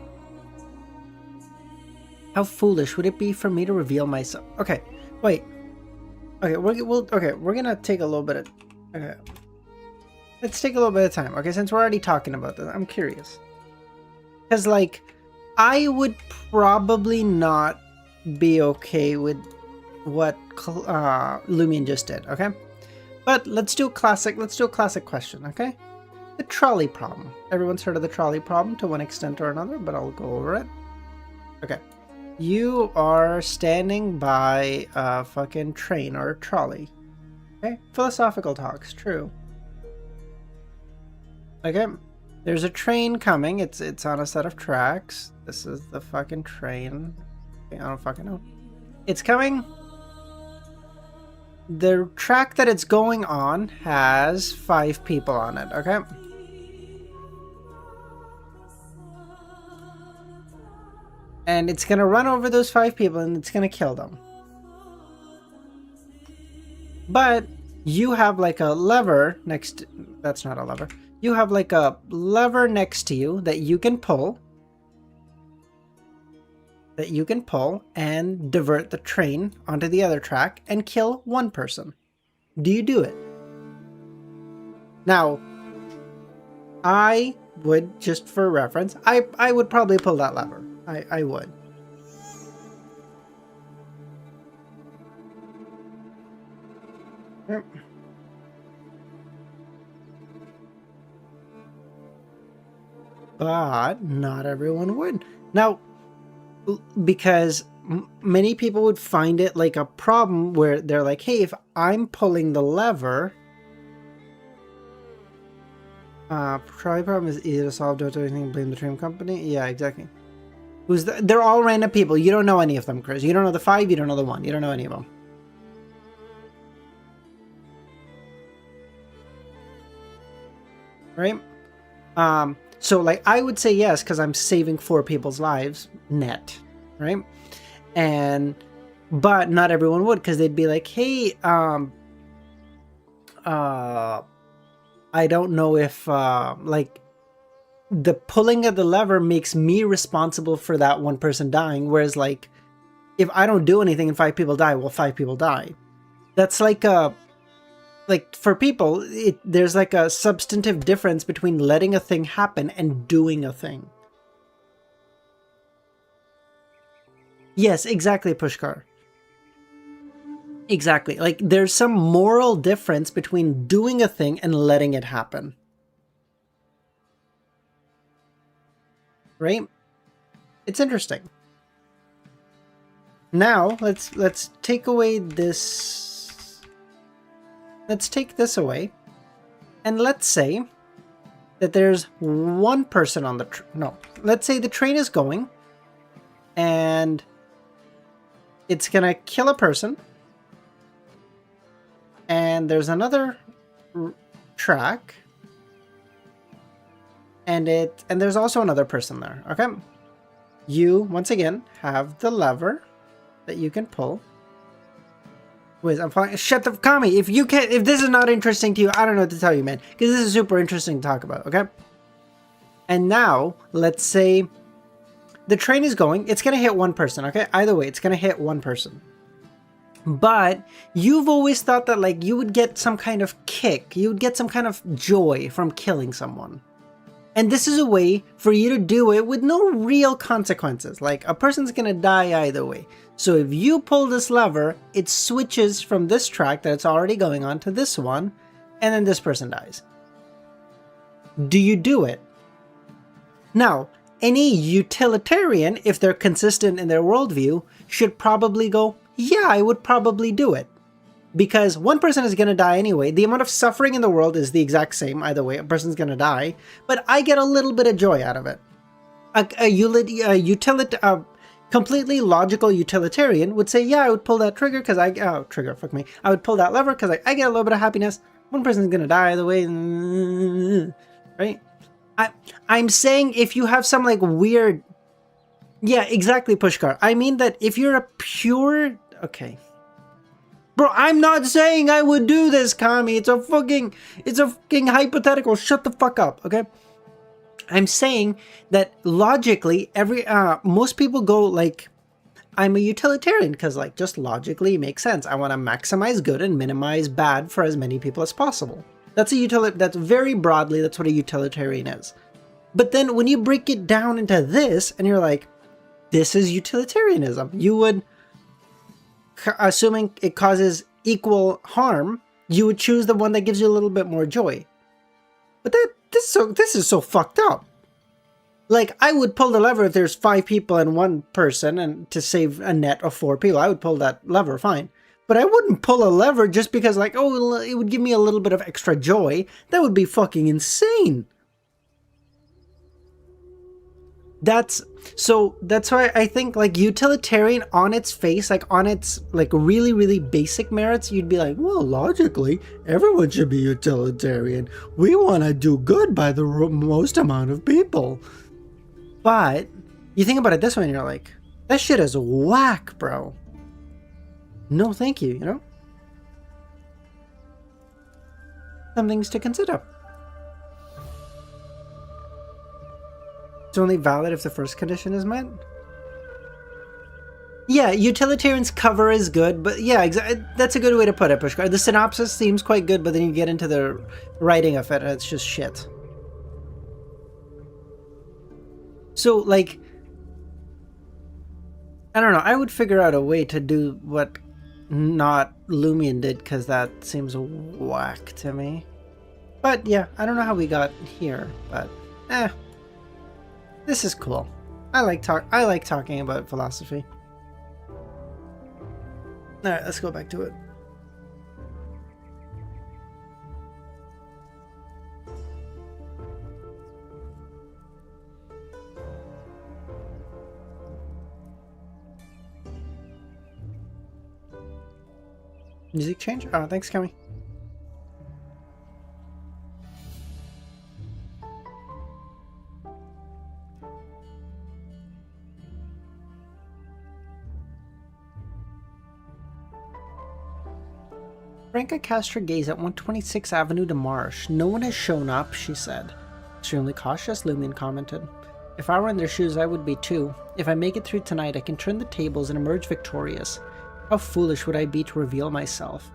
[SPEAKER 1] How foolish would it be for me to reveal myself?" Okay, wait. Okay, we're gonna take a little bit of... Okay. Let's take a little bit of time, okay, since we're already talking about this. I'm curious. Because, like, I would probably not be okay with what Lumion just did, okay? But let's do a classic question, okay? The trolley problem. Everyone's heard of the trolley problem to one extent or another, but I'll go over it. Okay. You are standing by a fucking train or a trolley. Okay? Philosophical talks, true. Okay, there's a train coming. It's on a set of tracks. This is the fucking train. Okay, I don't fucking know. It's coming. The track that it's going on has 5 people on it, okay? And it's gonna run over those 5 people and it's gonna kill them. But you have like a lever next... That's not a lever. You have like a lever next to you that you can pull. And divert the train onto the other track and kill 1 person. Do you do it? Now, I would, just for reference, I would probably pull that lever. I would. Yep. But not everyone would. Now, because many people would find it like a problem where they're like, hey, if I'm pulling the lever, trolley problem is easy to solve. Don't do anything, blame the train company. Yeah, exactly. They're all random people. You don't know any of them, Chris. You don't know the 5, you don't know the 1. You don't know any of them. Right? So, like, I would say yes, because I'm saving 4 people's lives net, right? But not everyone would, because they'd be like, hey, I don't know if, like, the pulling of the lever makes me responsible for that 1 person dying, whereas, like, if I don't do anything and 5 people die, well, 5 people die. That's like a... Like, for people, there's like a substantive difference between letting a thing happen and doing a thing. Yes, exactly, Pushkar. Exactly. Like, there's some moral difference between doing a thing and letting it happen. Right? It's interesting. Now, let's take away this... Let's take this away, and let's say that there's 1 person on the no. Let's say the train is going, and it's gonna kill a person, and there's another track, and there's also another person there. Okay, you once again have the lever that you can pull. Wait, I'm fine. Shut the Kami. If this is not interesting to you, I don't know what to tell you, man. Because this is super interesting to talk about, okay? And now, let's say the train is going. It's gonna hit 1 person, okay? Either way, it's gonna hit 1 person. But you've always thought that like you would get some kind of kick, you would get some kind of joy from killing someone. And this is a way for you to do it with no real consequences. Like, a person's gonna die either way. So if you pull this lever, it switches from this track that it's already going on to this one, and then this person dies. Do you do it? Now, any utilitarian, if they're consistent in their worldview, should probably go, yeah, I would probably do it. Because one person is going to die anyway. The amount of suffering in the world is the exact same either way. A person's going to die. But I get a little bit of joy out of it. A completely logical utilitarian would say, yeah, I would pull that trigger because I would pull that lever because I get a little bit of happiness. One person's going to die either way. Right? I'm saying if you have some like weird... Yeah, exactly, Pushkar. I mean that if you're a pure... Okay. Bro, I'm not saying I would do this, Kami. It's a fucking hypothetical. Shut the fuck up, okay? I'm saying that logically, most people go like, I'm a utilitarian because like just logically it makes sense. I want to maximize good and minimize bad for as many people as possible. That's very broadly, that's what a utilitarian is. But then when you break it down into this and you're like, this is utilitarianism, you would, assuming it causes equal harm, you would choose the one that gives you a little bit more joy. But this is so fucked up. Like, I would pull the lever if there's 5 people and 1 person and to save a net of 4 people. I would pull that lever, fine. But I wouldn't pull a lever just because like, oh, it would give me a little bit of extra joy. That would be fucking insane. That's why I think like utilitarian on its face, like on its like really, really basic merits, you'd be like, well, logically, everyone should be utilitarian. We want to do good by the most amount of people. But you think about it this way and you're like, that shit is whack, bro. No, thank you, you know? Some things to consider. It's only valid if the first condition is met? Yeah, utilitarian's cover is good, but yeah, exactly. That's a good way to put it, Pushkar. The synopsis seems quite good, but then you get into the writing of it, and it's just shit. So, like, I don't know, I would figure out a way to do what not Lumion did, because that seems whack to me. But yeah, I don't know how we got here, but this is cool. I like talking about philosophy. Alright, let's go back to it. Music change? Oh, thanks, Kami. Franca cast her gaze at 126th Avenue de Marche. No one has shown up, she said. Extremely cautious, Lumion commented. If I were in their shoes, I would be too. If I make it through tonight, I can turn the tables and emerge victorious. How foolish would I be to reveal myself?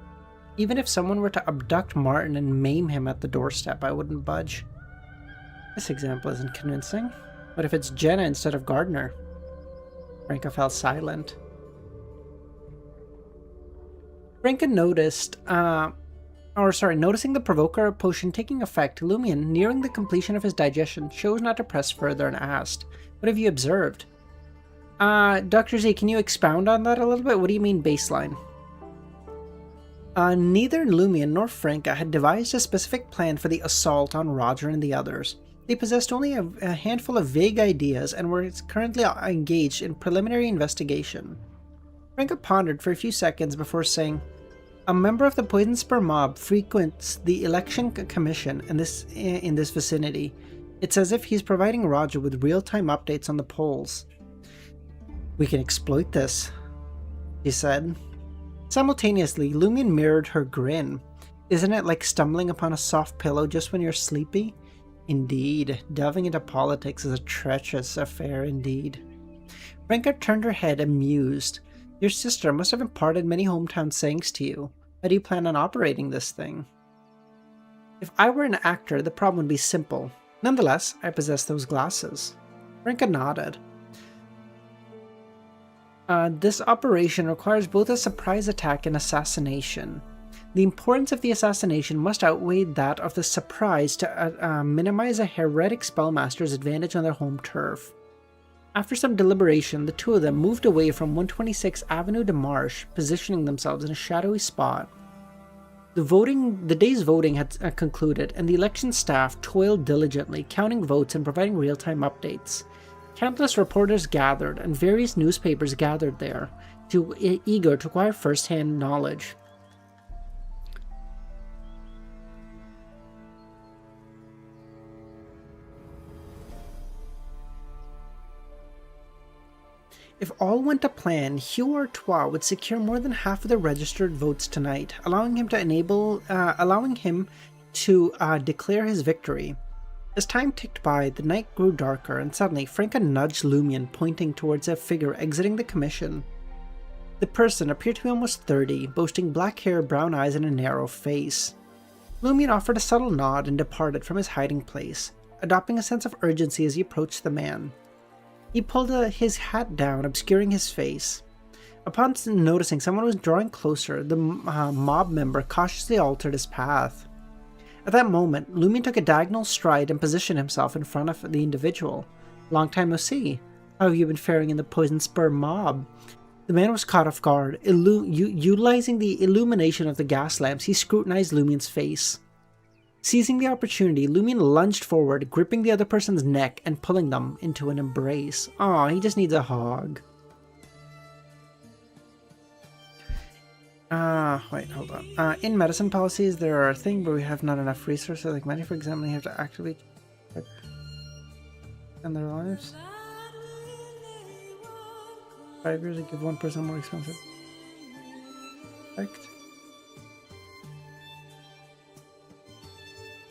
[SPEAKER 1] Even if someone were to abduct Martin and maim him at the doorstep, I wouldn't budge. This example isn't convincing. What if it's Jenna instead of Gardner? Franca fell silent. Franca noticing the provoker potion taking effect, Lumion, nearing the completion of his digestion, chose not to press further and asked, "What have you observed?" Dr. Z, can you expound on that a little bit? What do you mean baseline? Neither Lumion nor Franca had devised a specific plan for the assault on Roger and the others. They possessed only a handful of vague ideas and were currently engaged in preliminary investigation. Franca pondered for a few seconds before saying, "A member of the Poison Spur mob frequents the election commission in this vicinity. It's as if he's providing Roger with real-time updates on the polls." "We can exploit this," he said. Simultaneously, Lumion mirrored her grin. "Isn't it like stumbling upon a soft pillow just when you're sleepy?" "Indeed, delving into politics is a treacherous affair indeed." Franca turned her head, amused. Your sister must have imparted many hometown sayings to you. How do you plan on operating this thing? If I were an actor, the problem would be simple. Nonetheless, I possess those glasses. Franca nodded. This operation requires both a surprise attack and assassination. The importance of the assassination must outweigh that of the surprise to minimize a heretic spellmaster's advantage on their home turf. After some deliberation, the two of them moved away from 126 Avenue de Marche, positioning themselves in a shadowy spot. The day's voting had concluded, and the election staff toiled diligently, counting votes and providing real-time updates. Countless reporters gathered, and various newspapers gathered there, eager to acquire first-hand knowledge. If all went to plan, Hugh Artois would secure more than half of the registered votes tonight, allowing him to declare his victory. As time ticked by, the night grew darker, and suddenly Franca nudged Lumion, pointing towards a figure exiting the commission. The person appeared to be almost 30, boasting black hair, brown eyes, and a narrow face. Lumion offered a subtle nod and departed from his hiding place, adopting a sense of urgency as he approached the man. He pulled his hat down, obscuring his face. Upon noticing someone was drawing closer, the mob member cautiously altered his path. At that moment, Lumion took a diagonal stride and positioned himself in front of the individual. "Long time no see. How have you been faring in the Poison Spur mob?" The man was caught off guard. Utilizing the illumination of the gas lamps, he scrutinized Lumion's face. Seizing the opportunity, Lumion lunged forward, gripping the other person's neck and pulling them into an embrace. Aw, he just needs a hug. Wait, hold on. In medicine policies, there are things where we have not enough resources, like many, for example, you have to actively end their lives. 5 years to give one person more expensive. Effect.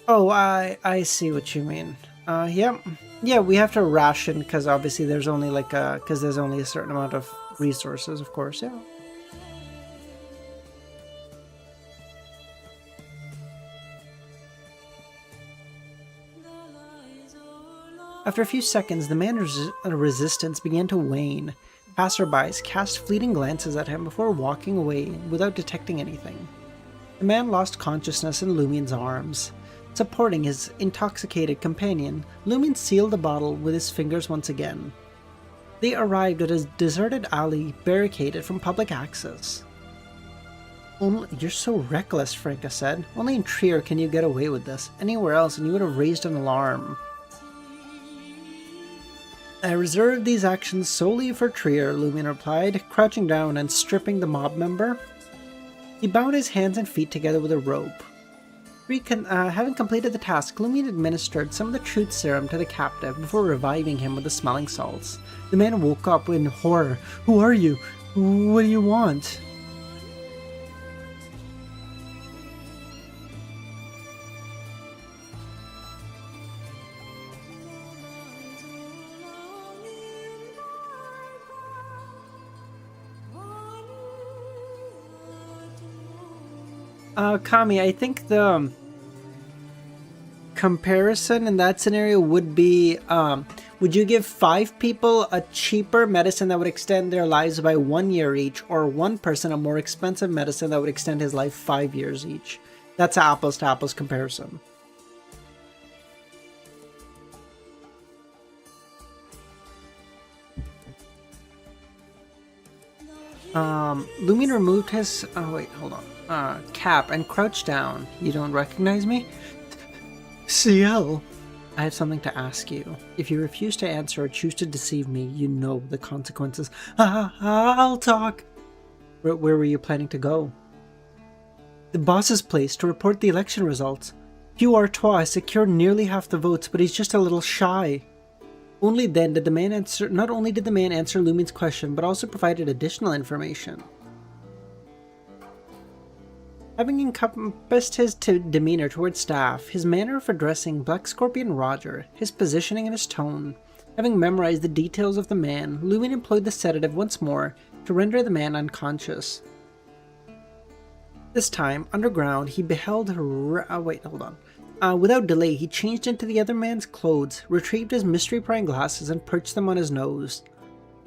[SPEAKER 1] Oh, I see what you mean. Yep. Yeah, we have to ration because obviously there's only because there's only a certain amount of resources, of course, yeah. After a few seconds, the man's resistance began to wane. Passerbys cast fleeting glances at him before walking away without detecting anything. The man lost consciousness in Lumion's arms. Supporting his intoxicated companion, Lumion sealed the bottle with his fingers once again. They arrived at a deserted alley barricaded from public access. "You're so reckless," Franca said. "Only in Trier can you get away with this. Anywhere else and you would have raised an alarm." "I reserved these actions solely for Trier," Lumion replied, crouching down and stripping the mob member. He bound his hands and feet together with a rope. Having completed the task, Lumion administered some of the truth serum to the captive before reviving him with the smelling salts. The man woke up in horror. "Who are you? What do you want?" Kami, I think the comparison in that scenario would be, would you give 5 people a cheaper medicine that would extend their lives by 1 year each, or one person a more expensive medicine that would extend his life 5 years each? That's an apples to apples comparison. Lumion removed his, cap and crouched down. "You don't recognize me?" "CL. I have something to ask you. If you refuse to answer or choose to deceive me, you know the consequences." I'll talk." Where were you planning to go?" "The boss's place to report the election results. Hugh Artois has secured nearly half the votes, but he's just a little shy." Only then did the man answer. Not only did the man answer Lumion's question, but also provided additional information. Having encompassed his demeanor towards staff, his manner of addressing Black Scorpion Roger, his positioning and his tone, Having memorized the details of the man, Lumion employed the sedative once more to render the man unconscious. This time, underground, he beheld without delay, he changed into the other man's clothes, retrieved his mystery-prying glasses, and perched them on his nose.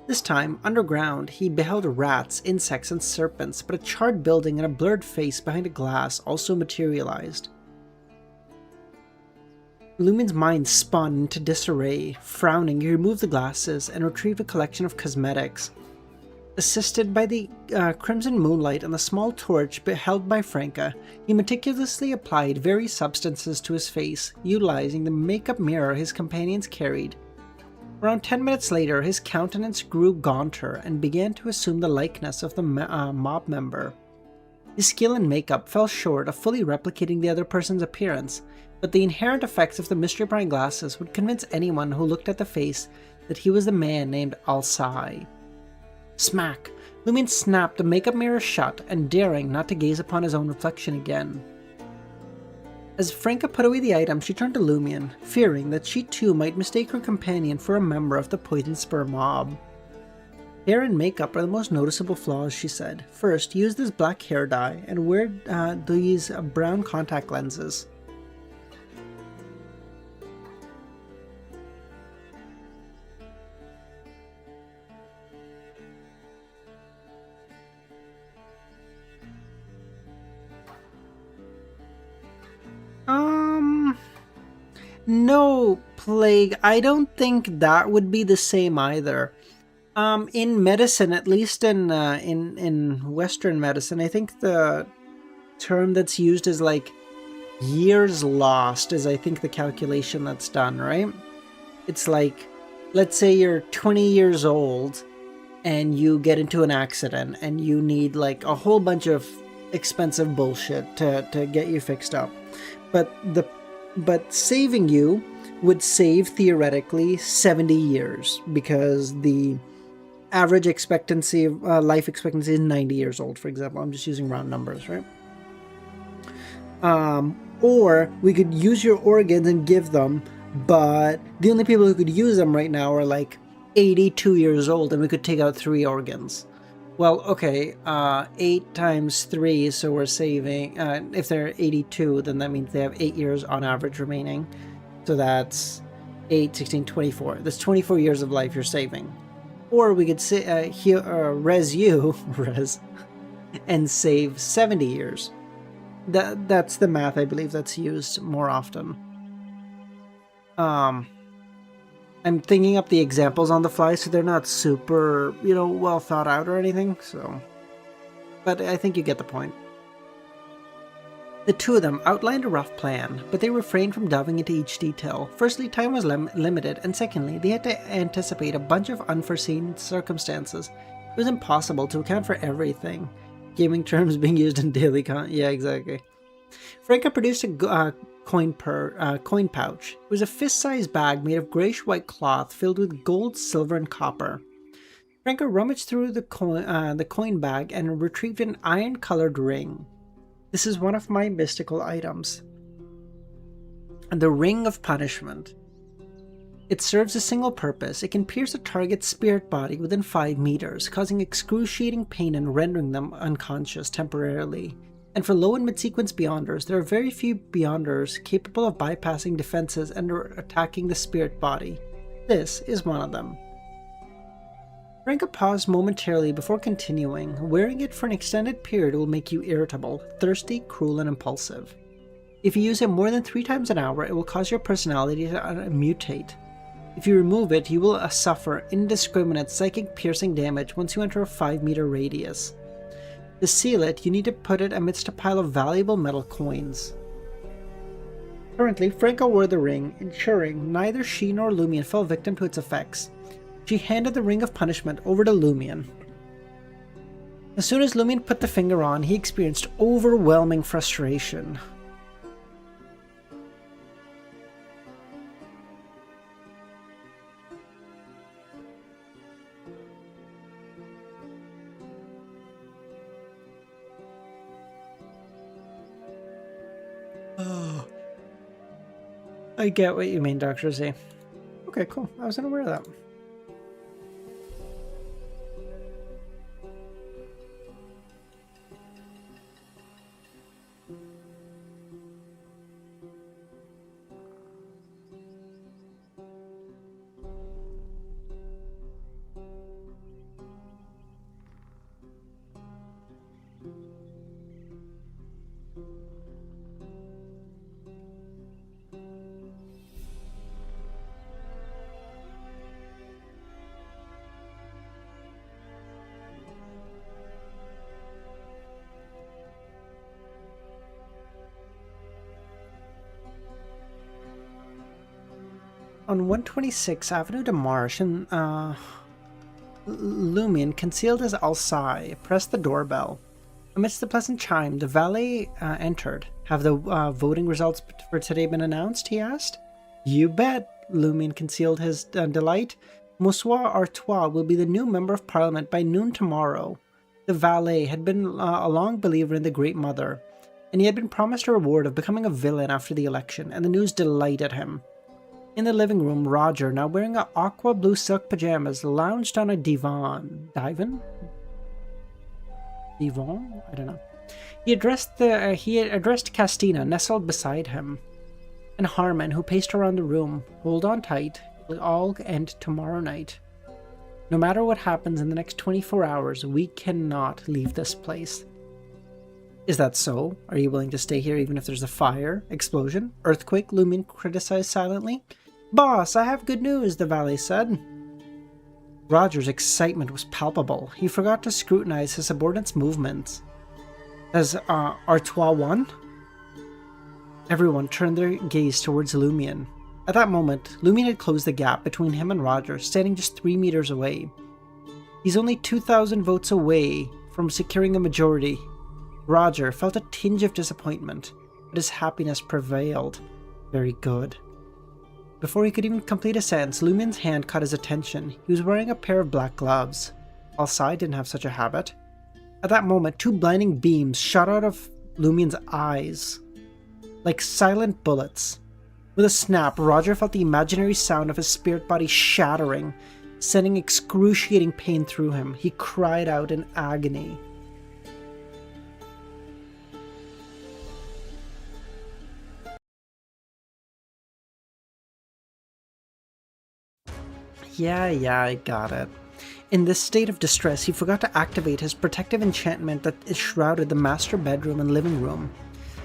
[SPEAKER 1] This time, underground, he beheld rats, insects, and serpents, but a charred building and a blurred face behind a glass also materialized. Lumion's mind spun into disarray. Frowning, he removed the glasses and retrieved a collection of cosmetics. Assisted by the crimson moonlight and the small torch held by Franca, he meticulously applied various substances to his face, utilizing the makeup mirror his companions carried. Around 10 minutes later, his countenance grew gaunter and began to assume the likeness of the mob member. His skill in makeup fell short of fully replicating the other person's appearance, but the inherent effects of the mystery-prying glasses would convince anyone who looked at the face that he was the man named Alsai. Smack! Lumion snapped the makeup mirror shut and daring not to gaze upon his own reflection again. As Franca put away the item, she turned to Lumion, fearing that she too might mistake her companion for a member of the Poison Spur mob. Hair and makeup are the most noticeable flaws, she said. First, use this black hair dye and wear these brown contact lenses. No, Plague, I don't think that would be the same either. In medicine, at least in Western medicine, I think the term that's used is like years lost is I think the calculation that's done, right? It's like, let's say you're 20 years old and you get into an accident and you need like a whole bunch of expensive bullshit to get you fixed up. But saving you would save theoretically 70 years because the average expectancy of life expectancy is 90 years old, for example. I'm just using round numbers, right? Or we could use your organs and give them, but the only people who could use them right now are like 82 years old, and we could take out 3 organs. Well, okay, 8 times 3, so we're saving, if they're 82, then that means they have 8 years on average remaining. So that's 8, 16, 24. That's 24 years of life you're saving. Or we could say, res you, and save 70 years. That's the math I believe that's used more often. I'm thinking up the examples on the fly, so they're not super, well thought out or anything, so... But I think you get the point. The two of them outlined a rough plan, but they refrained from delving into each detail. Firstly, time was limited, and secondly, they had to anticipate a bunch of unforeseen circumstances. It was impossible to account for everything. Gaming terms being used in daily yeah, exactly. Franca produced a coin pouch. It was a fist-sized bag made of grayish-white cloth filled with gold, silver, and copper. Franca rummaged through the coin bag and retrieved an iron-colored ring. This is one of my mystical items. The Ring of Punishment. It serves a single purpose. It can pierce a target's spirit body within 5 meters, causing excruciating pain and rendering them unconscious temporarily. And for low and mid-sequence Beyonders, there are very few Beyonders capable of bypassing defenses and attacking the spirit body. This is one of them. Franca paused momentarily before continuing. Wearing it for an extended period will make you irritable, thirsty, cruel, and impulsive. If you use it more than 3 times an hour, it will cause your personality to mutate. If you remove it, you will suffer indiscriminate psychic piercing damage once you enter a 5-meter radius. To seal it, you need to put it amidst a pile of valuable metal coins. Currently, Franca wore the ring, ensuring neither she nor Lumion fell victim to its effects. She handed the Ring of Punishment over to Lumion. As soon as Lumion put the finger on, he experienced overwhelming frustration. Oh. I get what you mean, Dr. Z. Okay, cool. I wasn't aware of that. On 126 Avenue de Marche in Lumion, concealed as Alcai, pressed the doorbell. Amidst the pleasant chime, the valet entered. Have the voting results for today been announced? He asked. You bet, Lumion concealed his delight. Monsieur Artois will be the new Member of Parliament by noon tomorrow. The valet had been a long believer in the Great Mother, and he had been promised a reward of becoming a villain after the election, and the news delighted him. In the living room, Roger, now wearing aqua blue silk pajamas, lounged on a divan. Divan? Divan? I don't know. He addressed Castina, nestled beside him, and Harmon, who paced around the room. Hold on tight. It'll all end tomorrow night. No matter what happens in the next 24 hours, we cannot leave this place. Is that so? Are you willing to stay here even if there's a fire, explosion, earthquake? Lumion criticized silently. Boss, I have good news, the valet said. Roger's excitement was palpable. He forgot to scrutinize his subordinate's movements. Has Artois won? Everyone turned their gaze towards Lumion. At that moment, Lumion had closed the gap between him and Roger, standing just 3 meters away. He's only 2,000 votes away from securing a majority. Roger felt a tinge of disappointment, but his happiness prevailed. Very good. Before he could even complete a sentence, Lumion's hand caught his attention. He was wearing a pair of black gloves. Alcai didn't have such a habit. At that moment, 2 blinding beams shot out of Lumion's eyes, like silent bullets. With a snap, Roger felt the imaginary sound of his spirit body shattering, sending excruciating pain through him. He cried out in agony. Yeah, I got it. In this state of distress, he forgot to activate his protective enchantment that shrouded the master bedroom and living room.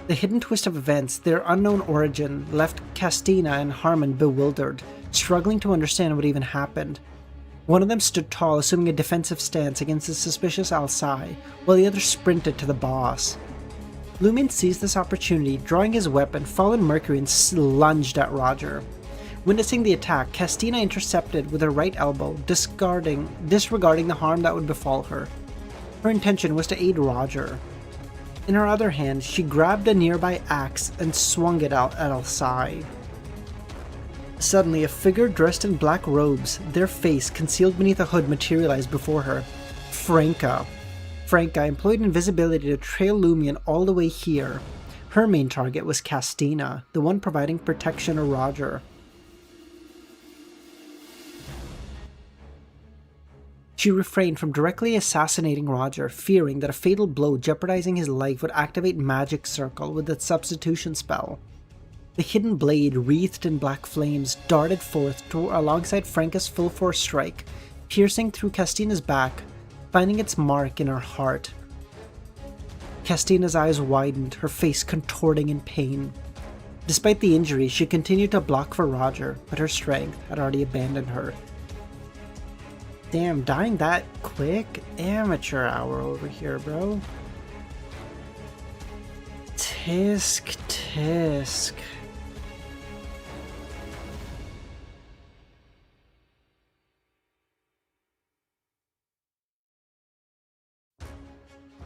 [SPEAKER 1] The hidden twist of events, their unknown origin, left Castina and Harmon bewildered, struggling to understand what even happened. One of them stood tall, assuming a defensive stance against the suspicious Alcai, while the other sprinted to the boss. Lumion seized this opportunity, drawing his weapon, Fallen Mercury, and lunged at Roger. Witnessing the attack, Castina intercepted with her right elbow, disregarding the harm that would befall her. Her intention was to aid Roger. In her other hand, she grabbed a nearby axe and swung it out at Alcai. Suddenly, a figure dressed in black robes, their face concealed beneath a hood, materialized before her. Franca. Franca employed invisibility to trail Lumion all the way here. Her main target was Castina, the one providing protection to Roger. She refrained from directly assassinating Roger, fearing that a fatal blow jeopardizing his life would activate Magic Circle with its substitution spell. The hidden blade, wreathed in black flames, darted forth alongside Franca's full-force strike, piercing through Castina's back, finding its mark in her heart. Castina's eyes widened, her face contorting in pain. Despite the injury, she continued to block for Roger, but her strength had already abandoned her. Damn, dying that quick? Amateur hour over here, bro. Tisk, tisk.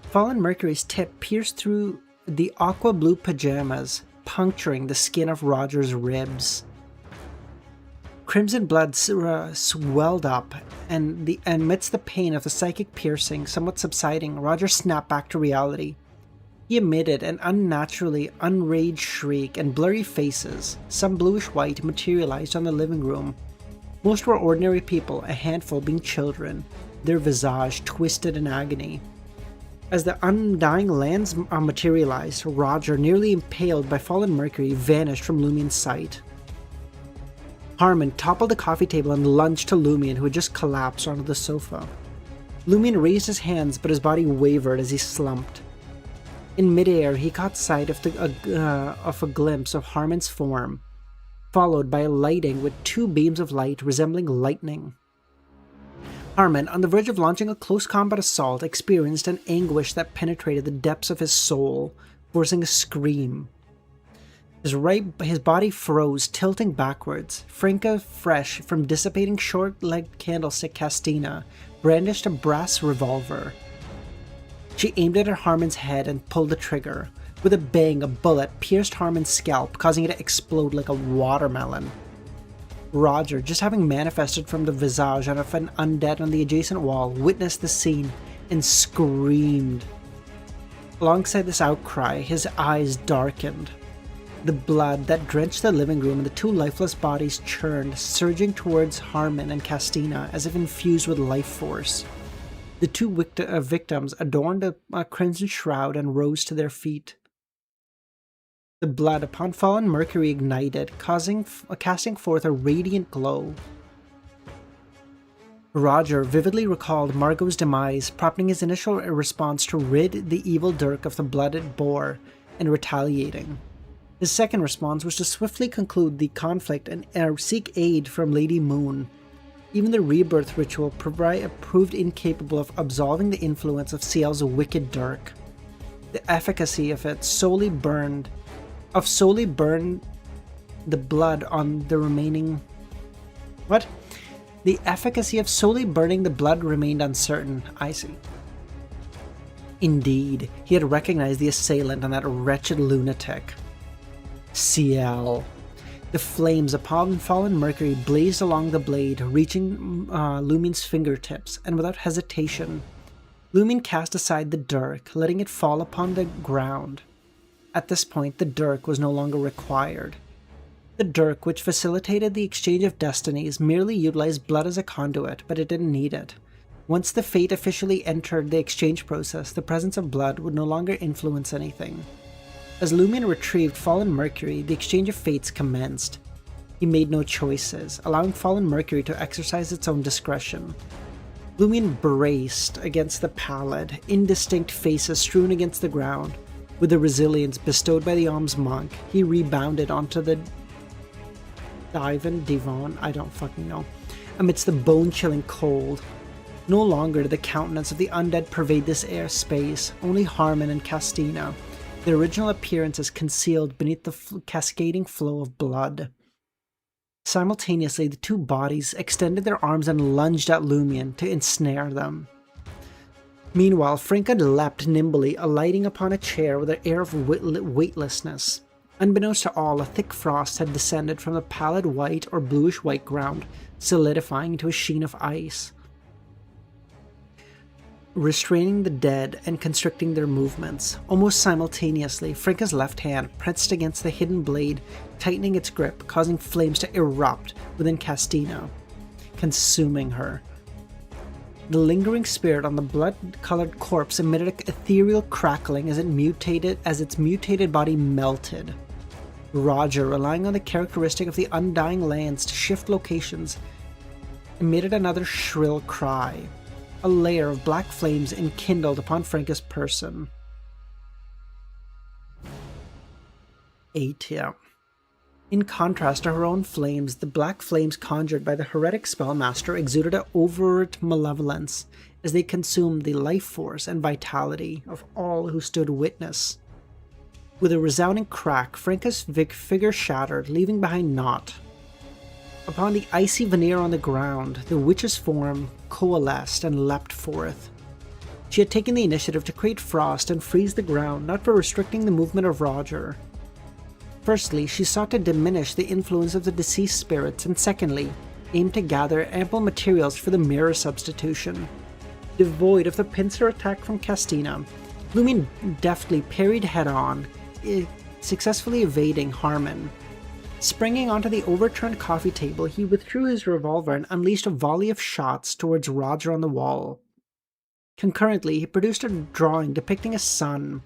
[SPEAKER 1] Fallen Mercury's tip pierced through the aqua blue pajamas, puncturing the skin of Roger's ribs. Crimson blood swelled up, and amidst the pain of the psychic piercing somewhat subsiding, Roger snapped back to reality. He emitted an unnaturally unraged shriek, and blurry faces, some bluish-white, materialized on the living room. Most were ordinary people, a handful being children, their visage twisted in agony. As the undying lands materialized, Roger, nearly impaled by fallen Mercury, vanished from Lumien's sight. Harmon toppled the coffee table and lunged to Lumien, who had just collapsed onto the sofa. Lumien raised his hands, but his body wavered as he slumped. In midair, he caught sight of a glimpse of Harmon's form, followed by a lighting with two beams of light resembling lightning. Harmon, on the verge of launching a close combat assault, experienced an anguish that penetrated the depths of his soul, forcing a scream. His body froze, tilting backwards. Franca, fresh from dissipating short-legged candlestick Castina, brandished a brass revolver. She aimed it at Harmon's head and pulled the trigger. With a bang, a bullet pierced Harmon's scalp, causing it to explode like a watermelon. Roger, just having manifested from the visage of an undead on the adjacent wall, witnessed the scene and screamed. Alongside this outcry, his eyes darkened. The blood that drenched the living room and the two lifeless bodies churned, surging towards Harmon and Castina as if infused with life force. The two victims adorned a crimson shroud and rose to their feet. The blood upon fallen Mercury ignited, casting forth a radiant glow. Roger vividly recalled Margot's demise, prompting his initial response to rid the evil Dirk of the blood it bore and retaliating. His second response was to swiftly conclude the conflict and seek aid from Lady Moon. Even the rebirth ritual proved incapable of absolving the influence of Ciel's wicked Dirk. The efficacy of it solely burned the blood on the remaining... What? The efficacy of solely burning the blood remained uncertain. I see. Indeed, he had recognized the assailant on that wretched lunatic. Ciel. The flames upon fallen Mercury blazed along the blade, reaching Lumien's fingertips, and without hesitation, Lumien cast aside the dirk, letting it fall upon the ground. At this point, the dirk was no longer required. The dirk, which facilitated the exchange of destinies, merely utilized blood as a conduit, but it didn't need it. Once the fate officially entered the exchange process, the presence of blood would no longer influence anything. As Lumien retrieved fallen Mercury, the exchange of fates commenced. He made no choices, allowing fallen Mercury to exercise its own discretion. Lumien braced against the pallid, indistinct faces strewn against the ground. With the resilience bestowed by the alms monk, he rebounded onto the divan, I don't fucking know, amidst the bone-chilling cold. No longer did the countenance of the undead pervade this air space, only Harmon and Castina, their original appearances concealed beneath the cascading flow of blood. Simultaneously, the two bodies extended their arms and lunged at Lumien to ensnare them. Meanwhile, Franca leapt nimbly, alighting upon a chair with an air of weightlessness. Unbeknownst to all, a thick frost had descended from the pallid white or bluish-white ground, solidifying into a sheen of ice, restraining the dead and constricting their movements. Almost simultaneously, Franca's left hand pressed against the hidden blade, tightening its grip, causing flames to erupt within Castina, consuming her. The lingering spirit on the blood-colored corpse emitted an ethereal crackling as its mutated body melted. Roger, relying on the characteristic of the undying lands to shift locations, emitted another shrill cry. A layer of black flames enkindled upon Franca's person. 8. Yeah. In contrast to her own flames, the black flames conjured by the heretic spellmaster exuded an overt malevolence as they consumed the life force and vitality of all who stood witness. With a resounding crack, Franca's figure shattered, leaving behind naught. Upon the icy veneer on the ground, the witch's form coalesced and leapt forth. She had taken the initiative to create frost and freeze the ground, not for restricting the movement of Roger. Firstly, she sought to diminish the influence of the deceased spirits, and secondly, aimed to gather ample materials for the mirror substitution. Devoid of the pincer attack from Castina, Lumien deftly parried head-on, successfully evading Harmon. Springing onto the overturned coffee table, he withdrew his revolver and unleashed a volley of shots towards Roger on the wall. Concurrently, he produced a drawing depicting a sun.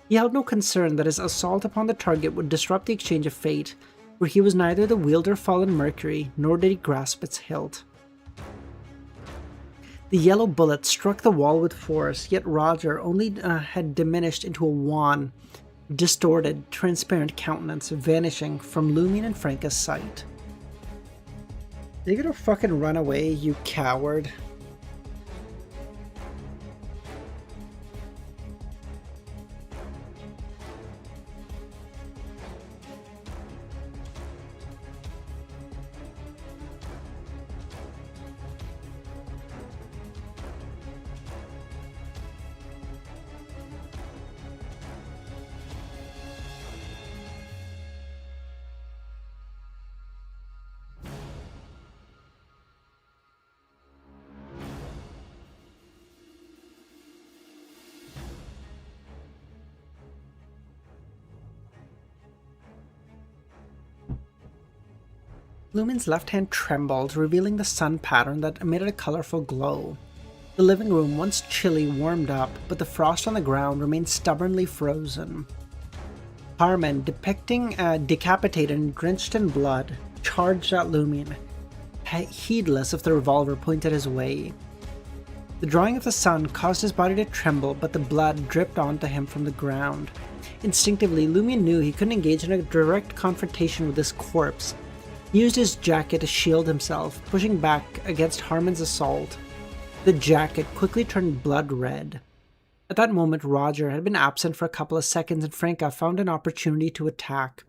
[SPEAKER 1] He held no concern that his assault upon the target would disrupt the exchange of fate, where he was neither the wielder of fallen Mercury, nor did he grasp its hilt. The yellow bullet struck the wall with force, yet Roger only had diminished into a wan, distorted, transparent countenance vanishing from Lumion and Franca's sight. You're gonna fucking run away, you coward. Lumen's left hand trembled, revealing the sun pattern that emitted a colorful glow. The living room, once chilly, warmed up, but the frost on the ground remained stubbornly frozen. Harmon, decapitated and drenched in blood, charged at Lumion, heedless if the revolver pointed his way. The drawing of the sun caused his body to tremble, but the blood dripped onto him from the ground. Instinctively, Lumion knew he couldn't engage in a direct confrontation with this corpse. He used his jacket to shield himself, pushing back against Harmon's assault. The jacket quickly turned blood red. At that moment, Roger had been absent for a couple of seconds and Franca found an opportunity to attack.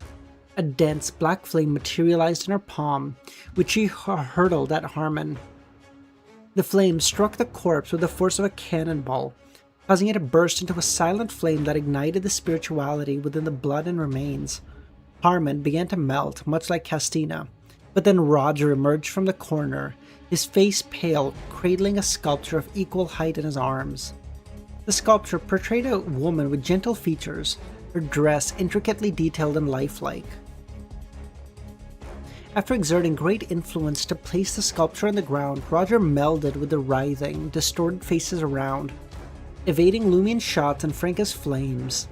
[SPEAKER 1] A dense black flame materialized in her palm, which she hurled at Harmon. The flame struck the corpse with the force of a cannonball, causing it to burst into a silent flame that ignited the spirituality within the blood and remains. Harmon began to melt, much like Castina, but then Roger emerged from the corner, his face pale, cradling a sculpture of equal height in his arms. The sculpture portrayed a woman with gentle features, her dress intricately detailed and lifelike. After exerting great influence to place the sculpture on the ground, Roger melded with the writhing, distorted faces around, evading Lumion's shots and Franca's flames.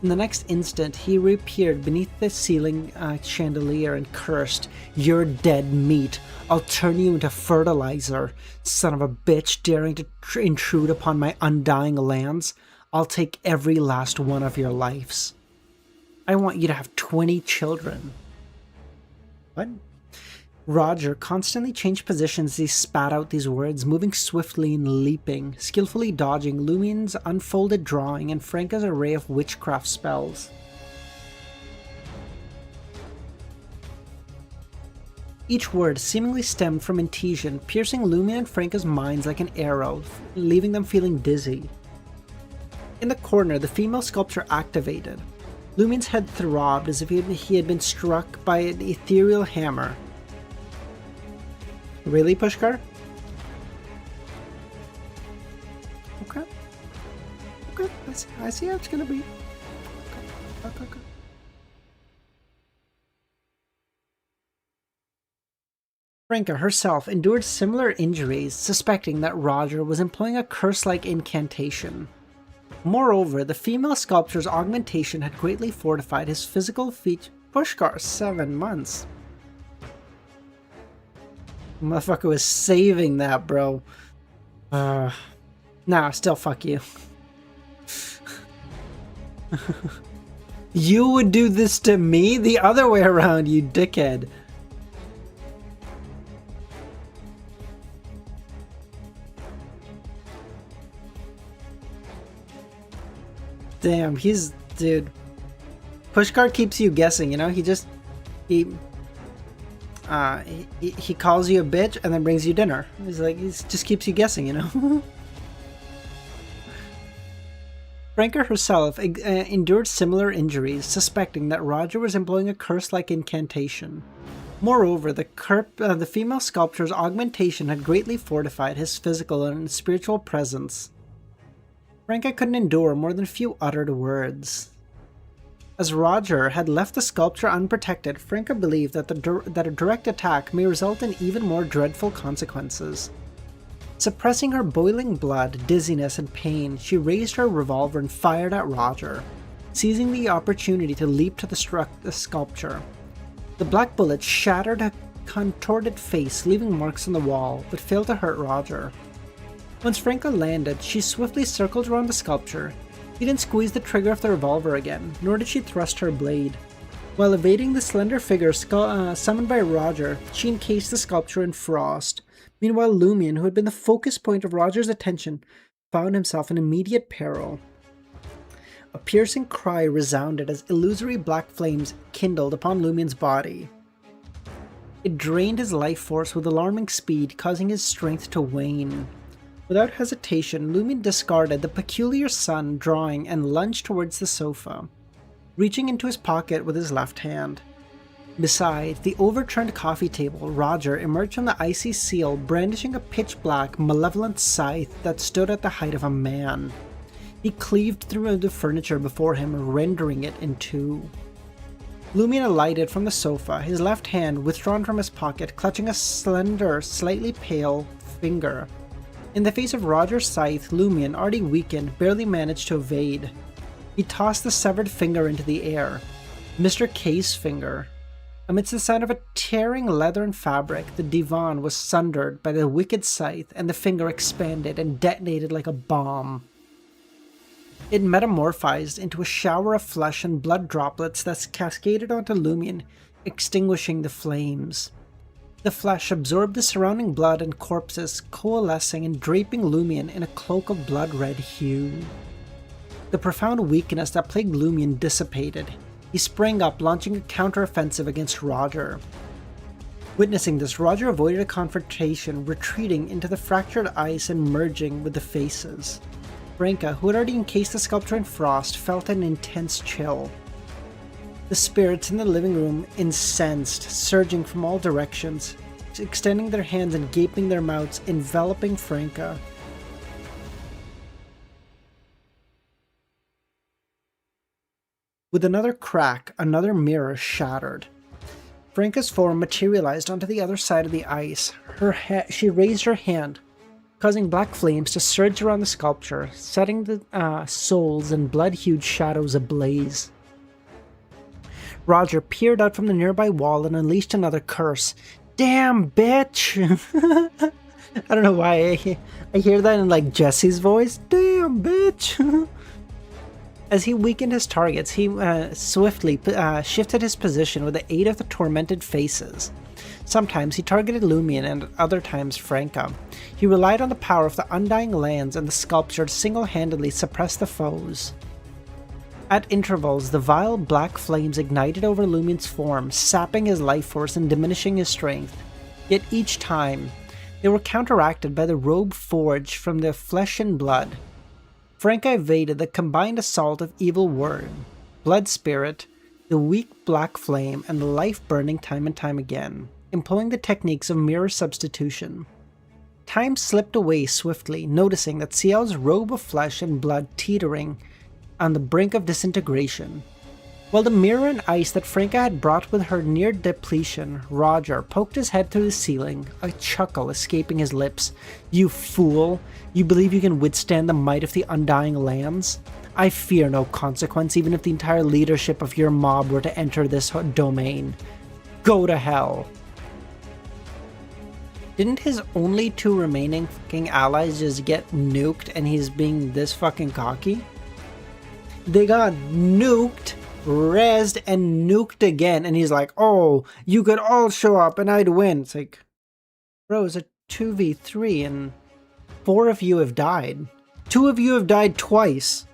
[SPEAKER 1] In the next instant, he reappeared beneath the ceiling chandelier and cursed, "You're dead meat. I'll turn you into fertilizer. Son of a bitch, daring to intrude upon my undying lands. I'll take every last one of your lives. I want you to have 20 children." What? Roger constantly changed positions as he spat out these words, moving swiftly and leaping, skillfully dodging Lumion's unfolded drawing and Franca's array of witchcraft spells. Each word seemingly stemmed from Intesian, piercing Lumion and Franca's minds like an arrow, leaving them feeling dizzy. In the corner, the female sculpture activated. Lumion's head throbbed as if he had been struck by an ethereal hammer. Really, Pushkar? Okay. Okay, I see how it's gonna be. Okay. Franca herself endured similar injuries, suspecting that Roger was employing a curse-like incantation. Moreover, the female sculpture's augmentation had greatly fortified his physical features. Pushkar, 7 months. Motherfucker was saving that, bro. Nah, still fuck you. You would do this to me? The other way around, you dickhead. Damn, dude. Pushkar keeps you guessing, you know? He calls you a bitch and then brings you dinner. He just keeps you guessing, you know? Franca herself endured similar injuries, suspecting that Roger was employing a curse-like incantation. Moreover, the female sculpture's augmentation had greatly fortified his physical and spiritual presence. Franca couldn't endure more than a few uttered words. As Roger had left the sculpture unprotected, Franca believed that that a direct attack may result in even more dreadful consequences. Suppressing her boiling blood, dizziness, and pain, she raised her revolver and fired at Roger, seizing the opportunity to leap to the sculpture. The black bullet shattered a contorted face, leaving marks on the wall, but failed to hurt Roger. Once Franca landed, she swiftly circled around the sculpture. She didn't squeeze the trigger of the revolver again, nor did she thrust her blade. While evading the slender figure summoned by Roger, she encased the sculpture in frost. Meanwhile, Lumion, who had been the focus point of Roger's attention, found himself in immediate peril. A piercing cry resounded as illusory black flames kindled upon Lumion's body. It drained his life force with alarming speed, causing his strength to wane. Without hesitation, Lumion discarded the peculiar sun drawing and lunged towards the sofa, reaching into his pocket with his left hand. Beside the overturned coffee table, Roger emerged from the icy seal, brandishing a pitch-black, malevolent scythe that stood at the height of a man. He cleaved through the furniture before him, rendering it in two. Lumion alighted from the sofa, his left hand withdrawn from his pocket, clutching a slender, slightly pale finger. In the face of Roger's scythe, Lumion, already weakened, barely managed to evade. He tossed the severed finger into the air. Mr. K's finger. Amidst the sound of a tearing leathern fabric, the divan was sundered by the wicked scythe, and the finger expanded and detonated like a bomb. It metamorphized into a shower of flesh and blood droplets that cascaded onto Lumion, extinguishing the flames. The flesh absorbed the surrounding blood and corpses, coalescing and draping Lumion in a cloak of blood-red hue. The profound weakness that plagued Lumion dissipated. He sprang up, launching a counter-offensive against Roger. Witnessing this, Roger avoided a confrontation, retreating into the fractured ice and merging with the faces. Franca, who had already encased the sculpture in frost, felt an intense chill. The spirits in the living room, incensed, surging from all directions, extending their hands and gaping their mouths, enveloping Franca. With another crack, another mirror shattered. Franca's form materialized onto the other side of the ice. She raised her hand, causing black flames to surge around the sculpture, setting the souls and blood-hued shadows ablaze. Roger peered out from the nearby wall and unleashed another curse. Damn, bitch! I don't know why I hear that in like Jesse's voice. Damn, bitch! As he weakened his targets, he swiftly shifted his position with the aid of the tormented faces. Sometimes he targeted Lumion and other times Franca. He relied on the power of the undying lands and the sculpture to single-handedly suppress the foes. At intervals, the vile black flames ignited over Lumion's form, sapping his life force and diminishing his strength. Yet each time, they were counteracted by the robe forged from the flesh and blood. Franca evaded the combined assault of evil word, blood spirit, the weak black flame, and the life burning time and time again, employing the techniques of mirror substitution. Time slipped away swiftly, noticing that Xiao's robe of flesh and blood teetering on the brink of disintegration. While the mirror and ice that Franca had brought with her neared depletion, Roger poked his head through the ceiling, a chuckle escaping his lips. You fool! You believe you can withstand the might of the undying lands? I fear no consequence, even if the entire leadership of your mob were to enter this domain. Go to hell! Didn't his only two remaining fucking allies just get nuked and he's being this fucking cocky? They got nuked, rezzed, and nuked again, and he's like, oh, you could all show up and I'd win. It's like, bro, it's a 2v3 and 4 of you have died. 2 of you have died twice.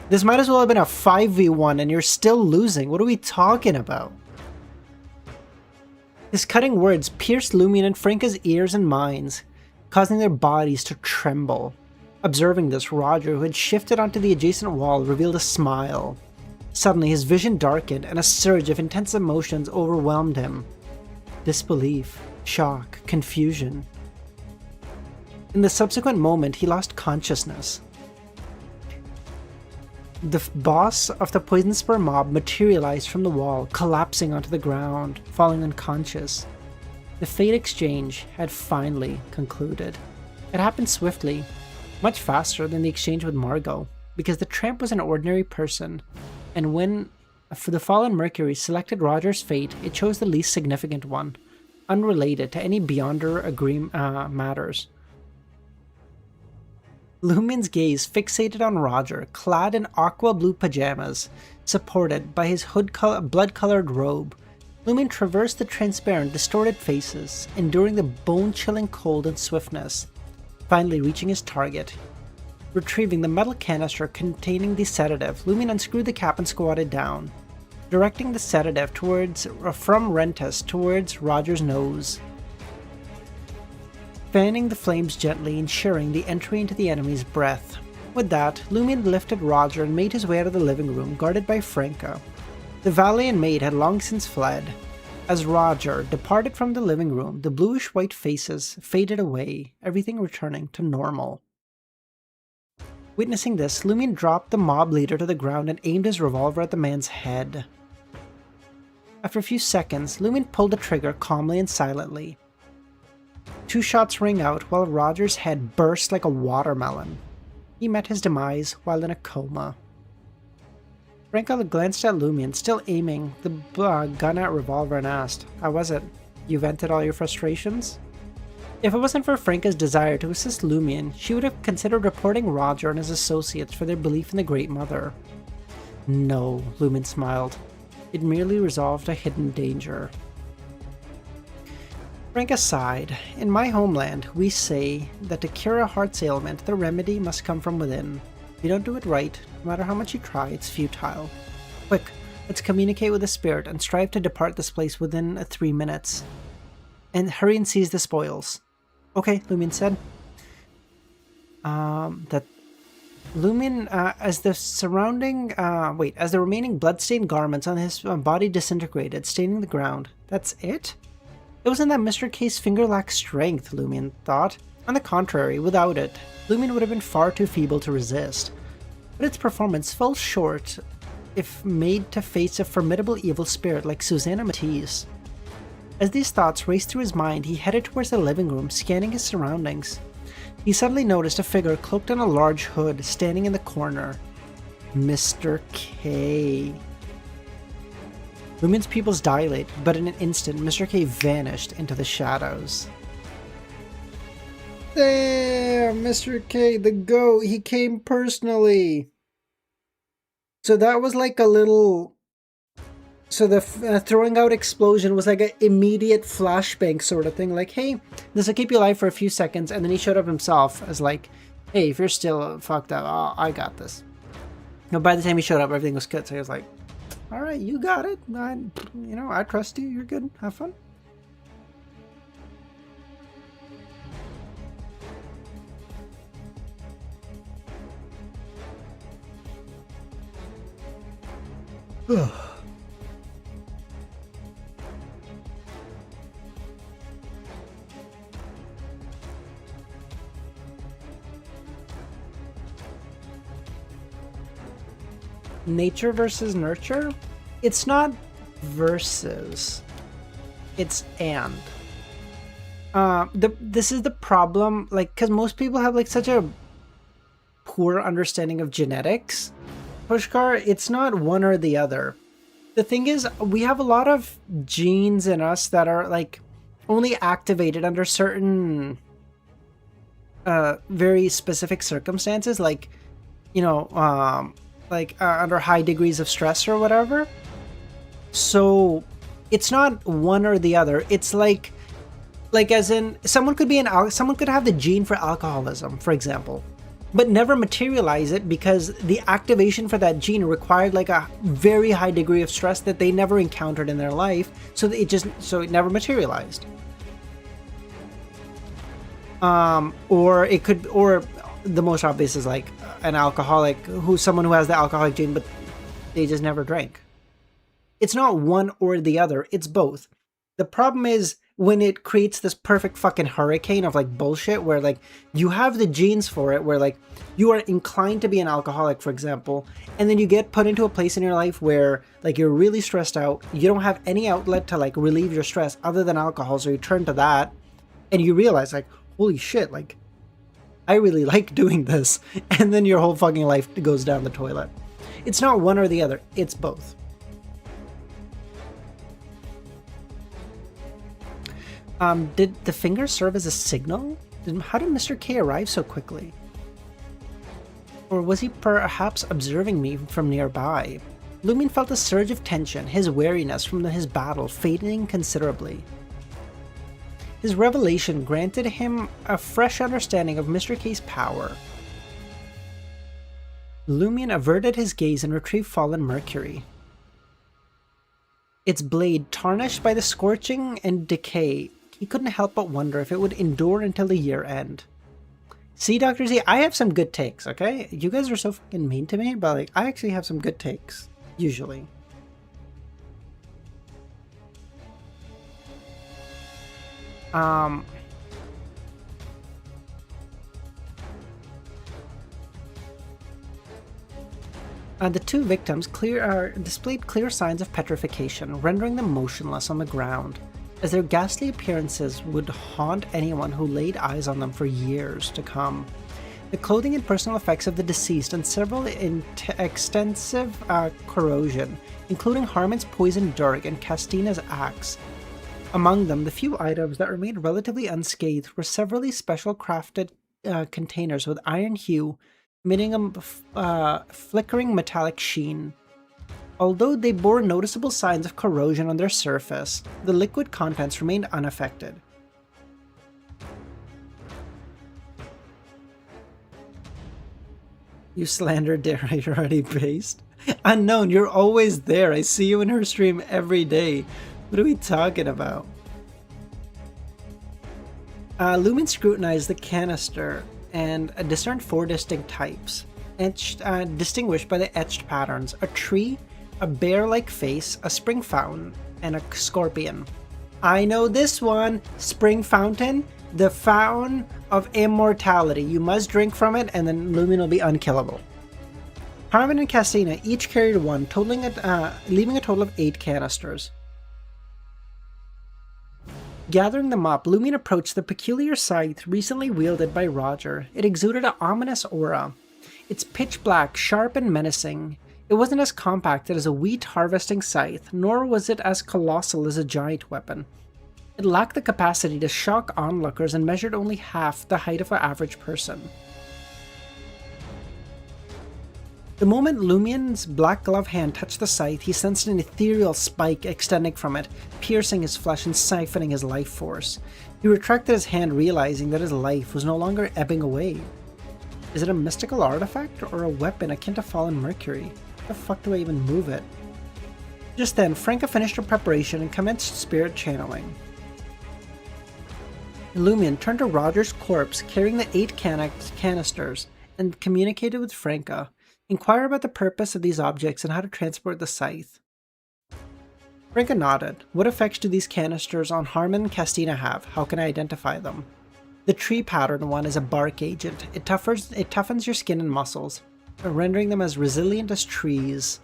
[SPEAKER 1] This might as well have been a 5v1 and you're still losing. What are we talking about? His cutting words pierced Lumion and Franca's ears and minds, causing their bodies to tremble. Observing this, Roger, who had shifted onto the adjacent wall, revealed a smile. Suddenly, his vision darkened and a surge of intense emotions overwhelmed him. Disbelief, shock, confusion. In the subsequent moment, he lost consciousness. The boss of the Poison Spur mob materialized from the wall, collapsing onto the ground, falling unconscious. The fate exchange had finally concluded. It happened swiftly, much faster than the exchange with Margot, because the tramp was an ordinary person, and when for the fallen Mercury selected Roger's fate, it chose the least significant one, unrelated to any Beyonder matters. Lumien's gaze fixated on Roger, clad in aqua blue pajamas, supported by his blood-colored robe. Lumien traversed the transparent, distorted faces, enduring the bone-chilling cold and swiftness, finally reaching his target. Retrieving the metal canister containing the sedative, Lumien unscrewed the cap and squatted down, directing the sedative from Rentus towards Roger's nose, fanning the flames gently, ensuring the entry into the enemy's breath. With that, Lumien lifted Roger and made his way out of the living room, guarded by Franca. The valet and maid had long since fled. As Roger departed from the living room, the bluish-white faces faded away, everything returning to normal. Witnessing this, Lumien dropped the mob leader to the ground and aimed his revolver at the man's head. After a few seconds, Lumien pulled the trigger calmly and silently. 2 shots rang out while Roger's head burst like a watermelon. He met his demise while in a coma. Franca glanced at Lumien, still aiming the gun at revolver, and asked, "How was it? You vented all your frustrations?" If it wasn't for Franca's desire to assist Lumien, she would have considered reporting Roger and his associates for their belief in the Great Mother. No, Lumien smiled. It merely resolved a hidden danger. Franca sighed. In my homeland, we say that to cure a heart's ailment, the remedy must come from within. If you don't do it right, no matter how much you try, it's futile. Quick, let's communicate with the spirit and strive to depart this place within 3 minutes. And hurry and seize the spoils. Okay, Lumien said. Lumien, as the remaining blood-stained garments on his body disintegrated, staining the ground. That's it? It wasn't that Mr. K's finger lacked strength, Lumien thought. On the contrary, without it, Lumien would have been far too feeble to resist. But its performance fell short if made to face a formidable evil spirit like Susanna Matisse. As these thoughts raced through his mind, he headed towards the living room, scanning his surroundings. He suddenly noticed a figure cloaked in a large hood standing in the corner. Mr. K. Lumien's pupils dilated, but in an instant, Mr. K vanished into the shadows. Damn, Mr. K, the GOAT, he came personally. So that was like a little... So the throwing out explosion was like an immediate flashbang sort of thing. Like, hey, this will keep you alive for a few seconds. And then he showed up himself as like, hey, if you're still fucked up, I got this. You know, by the time he showed up, everything was good. So he was like, all right, you got it. I trust you. You're good. Have fun. Nature versus nurture? It's not versus. It's and. This is the problem, like, because most people have like such a poor understanding of genetics. Pushkar, it's not one or the other. The thing is, we have a lot of genes in us that are like only activated under certain very specific circumstances, like, under high degrees of stress or whatever. So it's not one or the other. It's like as in someone could have the gene for alcoholism, for example, but never materialize it because the activation for that gene required like a very high degree of stress that they never encountered in their life, so it never materialized. Or the most obvious is like an alcoholic someone who has the alcoholic gene, but they just never drank. It's not one or the other, it's both. The problem is when it creates this perfect fucking hurricane of like bullshit where like you have the genes for it, where like you are inclined to be an alcoholic, for example, and then you get put into a place in your life where like you're really stressed out, you don't have any outlet to like relieve your stress other than alcohol, so you turn to that and you realize like, holy shit, like I really like doing this, and then your whole fucking life goes down the toilet. It's not one or the other, it's both. Did the finger serve as a signal? How did Mr. K arrive so quickly? Or was he perhaps observing me from nearby? Lumion felt a surge of tension, his wariness from his battle fading considerably. His revelation granted him a fresh understanding of Mr. K's power. Lumion averted his gaze and retrieved fallen mercury. Its blade tarnished by the scorching and decay, he couldn't help but wonder if it would endure until the year end. See, Dr. Z, I have some good takes, okay? You guys are so fucking mean to me, but like, I actually have some good takes, usually. The two victims displayed clear signs of petrification, rendering them motionless on the ground, as their ghastly appearances would haunt anyone who laid eyes on them for years to come. The clothing and personal effects of the deceased and several extensive corrosion, including Harmon's poisoned dirk and Castina's axe. Among them, the few items that remained relatively unscathed were severally special crafted containers with iron hue, emitting a flickering metallic sheen. Although they bore noticeable signs of corrosion on their surface, the liquid contents remained unaffected. You slander Dara, you're already based? Unknown, you're always there. I see you in her stream every day. What are we talking about? Lumion scrutinized the canister and discerned four distinct types, distinguished by the etched patterns: a tree, a bear-like face, a spring fountain, and a scorpion. I know this one! Spring fountain, the fountain of immortality. You must drink from it, and then Lumion will be unkillable. Harmon and Castina each carried one, leaving a total of 8 canisters. Gathering them up, Lumion approached the peculiar scythe recently wielded by Roger. It exuded an ominous aura. It's pitch black, sharp and menacing. It wasn't as compacted as a wheat harvesting scythe, nor was it as colossal as a giant weapon. It lacked the capacity to shock onlookers and measured only half the height of an average person. The moment Lumion's black glove hand touched the scythe, he sensed an ethereal spike extending from it, piercing his flesh and siphoning his life force. He retracted his hand, realizing that his life was no longer ebbing away. Is it a mystical artifact or a weapon akin to fallen mercury? How the fuck do I even move it? Just then, Franca finished her preparation and commenced spirit channeling. Lumion turned to Roger's corpse, carrying the 8 canisters, and communicated with Franca. Inquire about the purpose of these objects and how to transport the scythe. Franca nodded. What effects do these canisters on Harmon and Castina have? How can I identify them? The tree pattern one is a bark agent. It toughens your skin and muscles, rendering them as resilient as trees.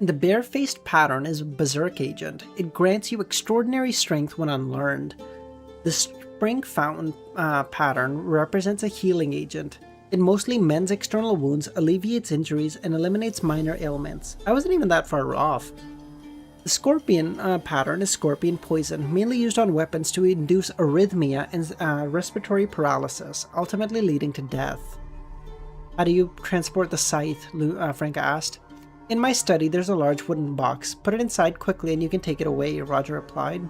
[SPEAKER 1] The bare-faced pattern is a berserk agent. It grants you extraordinary strength when unlearned. The spring fountain pattern represents a healing agent. It mostly mends external wounds, alleviates injuries, and eliminates minor ailments. I wasn't even that far off. The scorpion pattern is scorpion poison, mainly used on weapons to induce arrhythmia and respiratory paralysis, ultimately leading to death. How do you transport the scythe? Franca asked. In my study, there's a large wooden box. Put it inside quickly and you can take it away, Roger replied.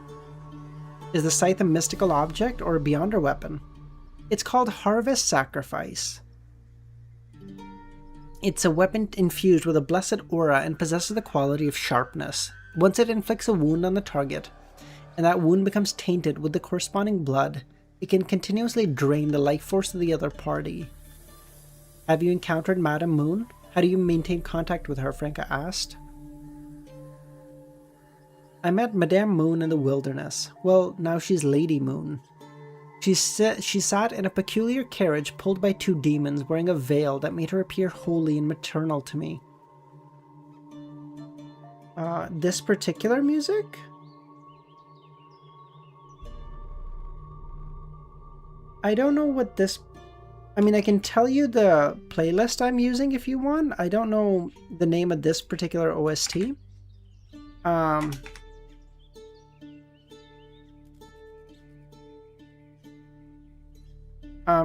[SPEAKER 1] Is the scythe a mystical object or a beyonder weapon? It's called Harvest Sacrifice. It's a weapon infused with a blessed aura and possesses the quality of sharpness. Once it inflicts a wound on the target, and that wound becomes tainted with the corresponding blood, It can continuously drain the life force of the other party. Have you encountered Madame Moon? How do you maintain contact with her? Franca asked. I met Madame Moon in the wilderness. Well, now she's Lady Moon. She sat in a peculiar carriage pulled by two demons wearing a veil that made her appear holy and maternal to me. This particular music? I don't know what this... I mean, I can tell you the playlist I'm using if you want. I don't know the name of this particular OST.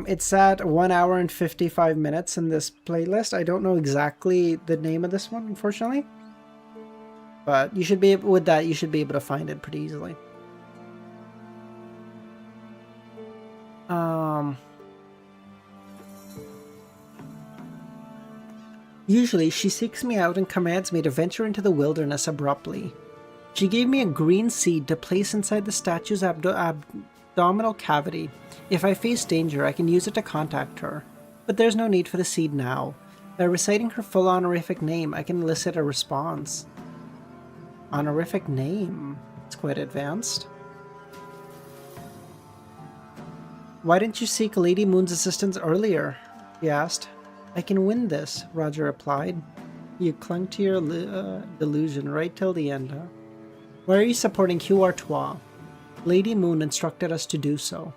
[SPEAKER 1] It's at 1 hour and 55 minutes in this playlist. I don't know exactly the name of this one, unfortunately. But you should be able, with that, you should be able to find it pretty easily. Usually, she seeks me out and commands me to venture into the wilderness abruptly. She gave me a green seed to place inside the statue's abdominal cavity. If I face danger, I can use it to contact her. But there's no need for the seed now. By reciting her full honorific name, I can elicit a response. Honorific name? It's quite advanced. Why didn't you seek Lady Moon's assistance earlier? He asked. I can win this, Roger replied. You clung to your delusion right till the end, huh? Why are you supporting COI I'm? Lady Moon instructed us to do so.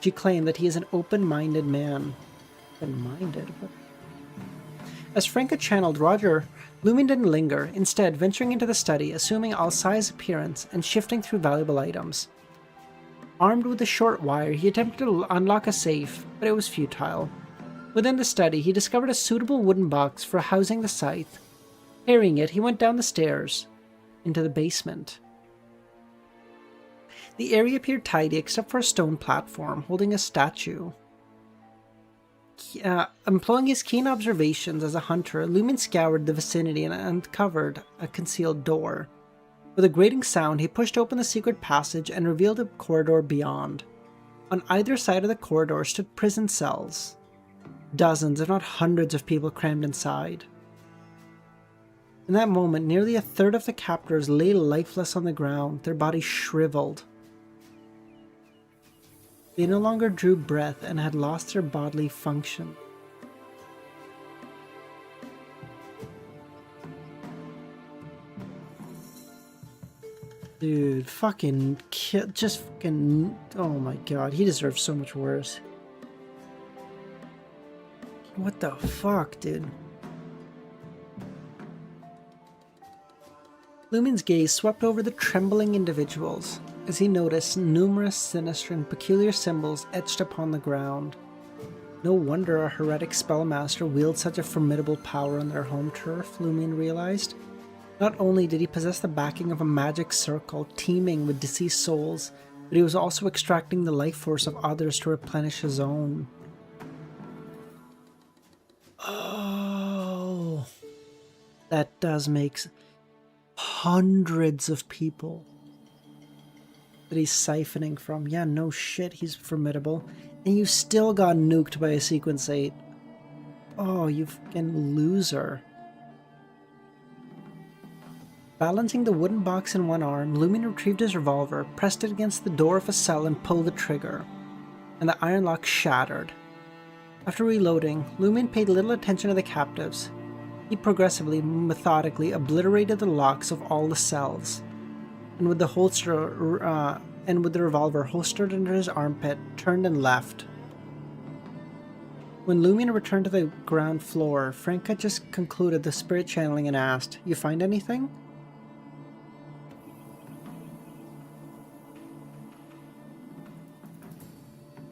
[SPEAKER 1] She claimed that he is an open-minded man. Open-minded? What? As Franca channeled Roger, Lumin didn't linger, instead venturing into the study, assuming Alcai's appearance and shifting through valuable items. Armed with a short wire, he attempted to unlock a safe, but it was futile. Within the study, he discovered a suitable wooden box for housing the scythe. Carrying it, he went down the stairs, into the basement. The area appeared tidy except for a stone platform holding a statue. Employing his keen observations as a hunter, Lumin scoured the vicinity and uncovered a concealed door. With a grating sound, he pushed open the secret passage and revealed a corridor beyond. On either side of the corridor stood prison cells. Dozens, if not hundreds, of people crammed inside. In that moment, nearly a third of the captors lay lifeless on the ground, their bodies shriveled. They no longer drew breath and had lost their bodily function. Dude, fucking kill, just fucking, oh my god, he deserves so much worse. What the fuck, dude? Lumin's gaze swept over the trembling individuals as he noticed numerous sinister and peculiar symbols etched upon the ground. No wonder a heretic spellmaster wields such a formidable power on their home turf, Lumin realized. Not only did he possess the backing of a magic circle teeming with deceased souls, but he was also extracting the life force of others to replenish his own. Oh, that does make hundreds of people that he's siphoning from. Yeah, no shit, he's formidable. And you still got nuked by a Sequence 8. Oh, you fucking loser. Balancing the wooden box in one arm, Lumin retrieved his revolver, pressed it against the door of a cell and pulled the trigger. And the iron lock shattered. After reloading, Lumin paid little attention to the captives. He progressively, methodically obliterated the locks of all the cells, and with the revolver holstered under his armpit, turned and left. When Lumin returned to the ground floor, Franca just concluded the spirit channeling and asked, "You find anything?"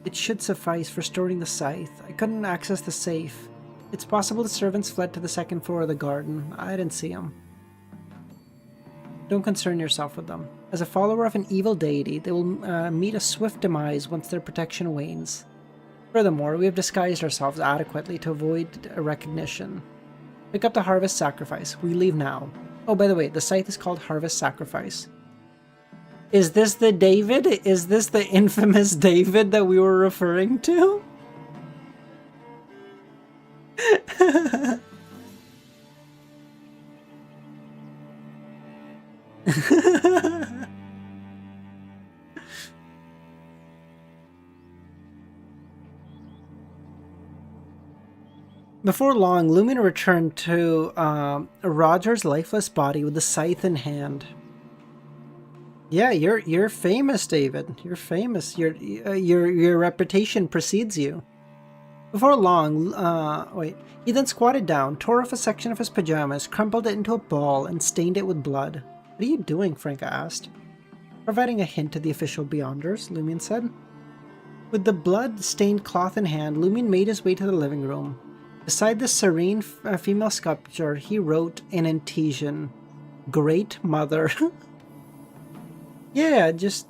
[SPEAKER 1] It should suffice for storing the scythe. I couldn't access the safe. It's possible the servants fled to the second floor of the garden. I didn't see them. Don't concern yourself with them. As a follower of an evil deity, they will meet a swift demise once their protection wanes. Furthermore, we have disguised ourselves adequately to avoid recognition. Pick up the Harvest Sacrifice. We leave now. Oh, by the way, the scythe is called Harvest Sacrifice. Is this the David? Is this the infamous David that we were referring to? Before long, Lumion returned to Roger's lifeless body with the scythe in hand. Yeah, you're famous, David. You're famous. Your reputation precedes you. Before long, he then squatted down, tore off a section of his pajamas, crumpled it into a ball, and stained it with blood. What are you doing? Franca asked. Providing a hint to the official Beyonders, Lumion said. With the blood-stained cloth in hand, Lumion made his way to the living room. Beside the serene female sculpture, he wrote in Antesian, "Great Mother." Yeah, just...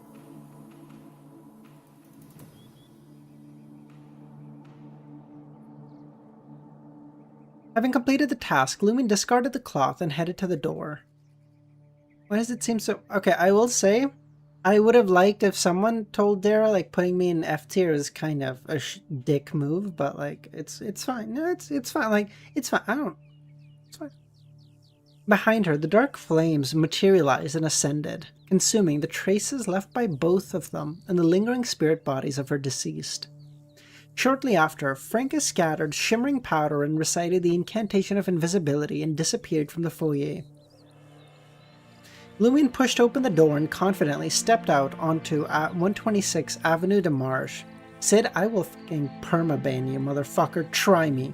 [SPEAKER 1] Having completed the task, Lumion discarded the cloth and headed to the door. Why does it seem so... Okay, I will say, I would have liked if someone told Dara, like, putting me in F tier is kind of a dick move, but, like, it's fine. No, it's fine. Like, it's fine. It's fine. Behind her, the dark flames materialized and ascended, consuming the traces left by both of them and the lingering spirit bodies of her deceased. Shortly after, Franca scattered shimmering powder and recited the incantation of invisibility and disappeared from the foyer. Lumion pushed open the door and confidently stepped out onto 126 Avenue de Marche. Said, "I will fucking permaban you, motherfucker. Try me."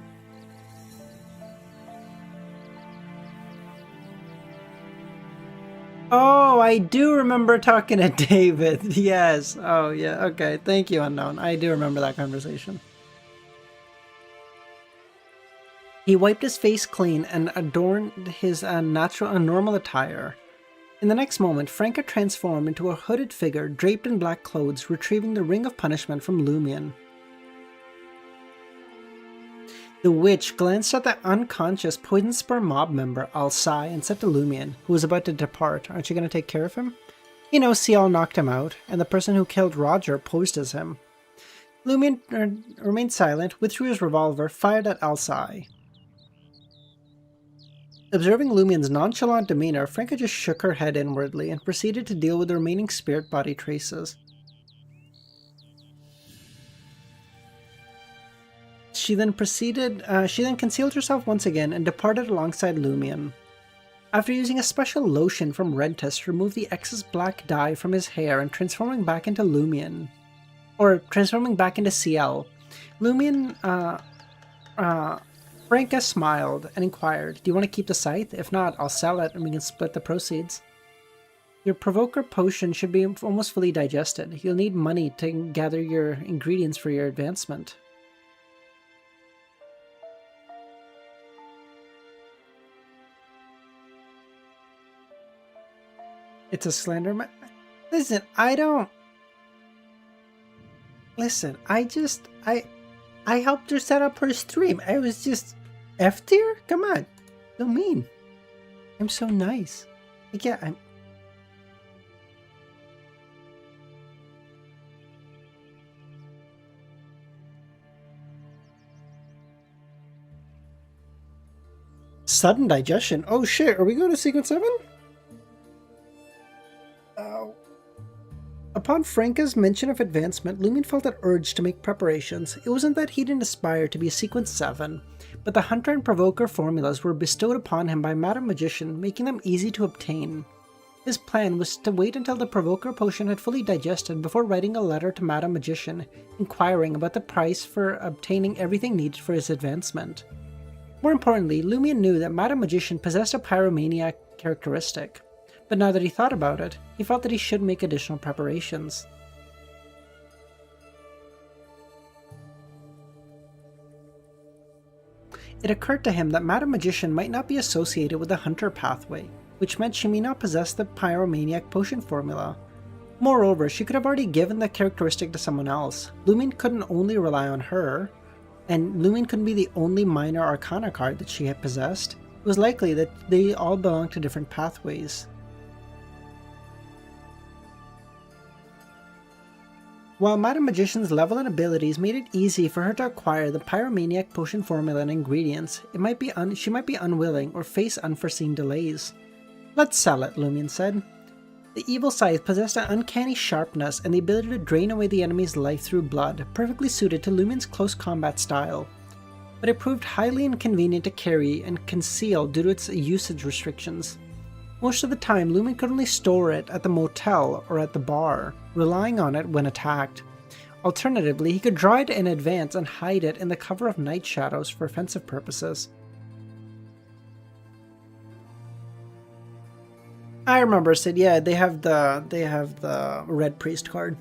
[SPEAKER 1] Oh, I do remember talking to David. Yes. Oh, yeah. Okay. Thank you, Unknown. I do remember that conversation. He wiped his face clean and adorned his normal attire. In the next moment, Franca transformed into a hooded figure draped in black clothes, retrieving the ring of punishment from Lumion. The witch glanced at the unconscious Poison Spur mob member, Alsai, and said to Lumion, who was about to depart, "Aren't you going to take care of him?" You know, Ciel knocked him out, and the person who killed Roger posed as him. Lumion remained silent, withdrew his revolver, fired at Alsai. Observing Lumion's nonchalant demeanor, Franca just shook her head inwardly and proceeded to deal with the remaining spirit body traces. She then concealed herself once again and departed alongside Lumion. After using a special lotion from Rentus to remove the excess black dye from his hair and transforming back into Ciel, Lumion, Franca smiled and inquired, "Do you want to keep the scythe? If not, I'll sell it and we can split the proceeds." "Your provoker potion should be almost fully digested. You'll need money to gather your ingredients for your advancement." It's a slender Listen, Listen, I helped her set up her stream. I was just F tier? Come on. So mean. I'm so nice. Yeah, I'm... Sudden digestion. Oh shit, are we going to sequence 7? Upon Franca's mention of advancement, Lumion felt an urge to make preparations. It wasn't that he didn't aspire to be a Sequence 7, but the Hunter and Provoker formulas were bestowed upon him by Madame Magician, making them easy to obtain. His plan was to wait until the Provoker potion had fully digested before writing a letter to Madame Magician, inquiring about the price for obtaining everything needed for his advancement. More importantly, Lumion knew that Madame Magician possessed a pyromaniac characteristic. But now that he thought about it, he felt that he should make additional preparations. It occurred to him that Madame Magician might not be associated with the Hunter pathway, which meant she may not possess the pyromaniac potion formula. Moreover, she could have already given the characteristic to someone else. Lumion couldn't only rely on her, and Lumion couldn't be the only minor arcana card that she had possessed. It was likely that they all belonged to different pathways. While Madam Magician's level and abilities made it easy for her to acquire the pyromaniac potion formula and ingredients, she might be unwilling or face unforeseen delays. Let's sell it, Lumion said. The evil scythe possessed an uncanny sharpness and the ability to drain away the enemy's life through blood, perfectly suited to Lumion's close combat style. But it proved highly inconvenient to carry and conceal due to its usage restrictions. Most of the time, Lumion could only store it at the motel or at the bar, relying on it when attacked. Alternatively, he could draw it in advance and hide it in the cover of night shadows for offensive purposes. I remember, Sid. Yeah, they have the Red Priest card.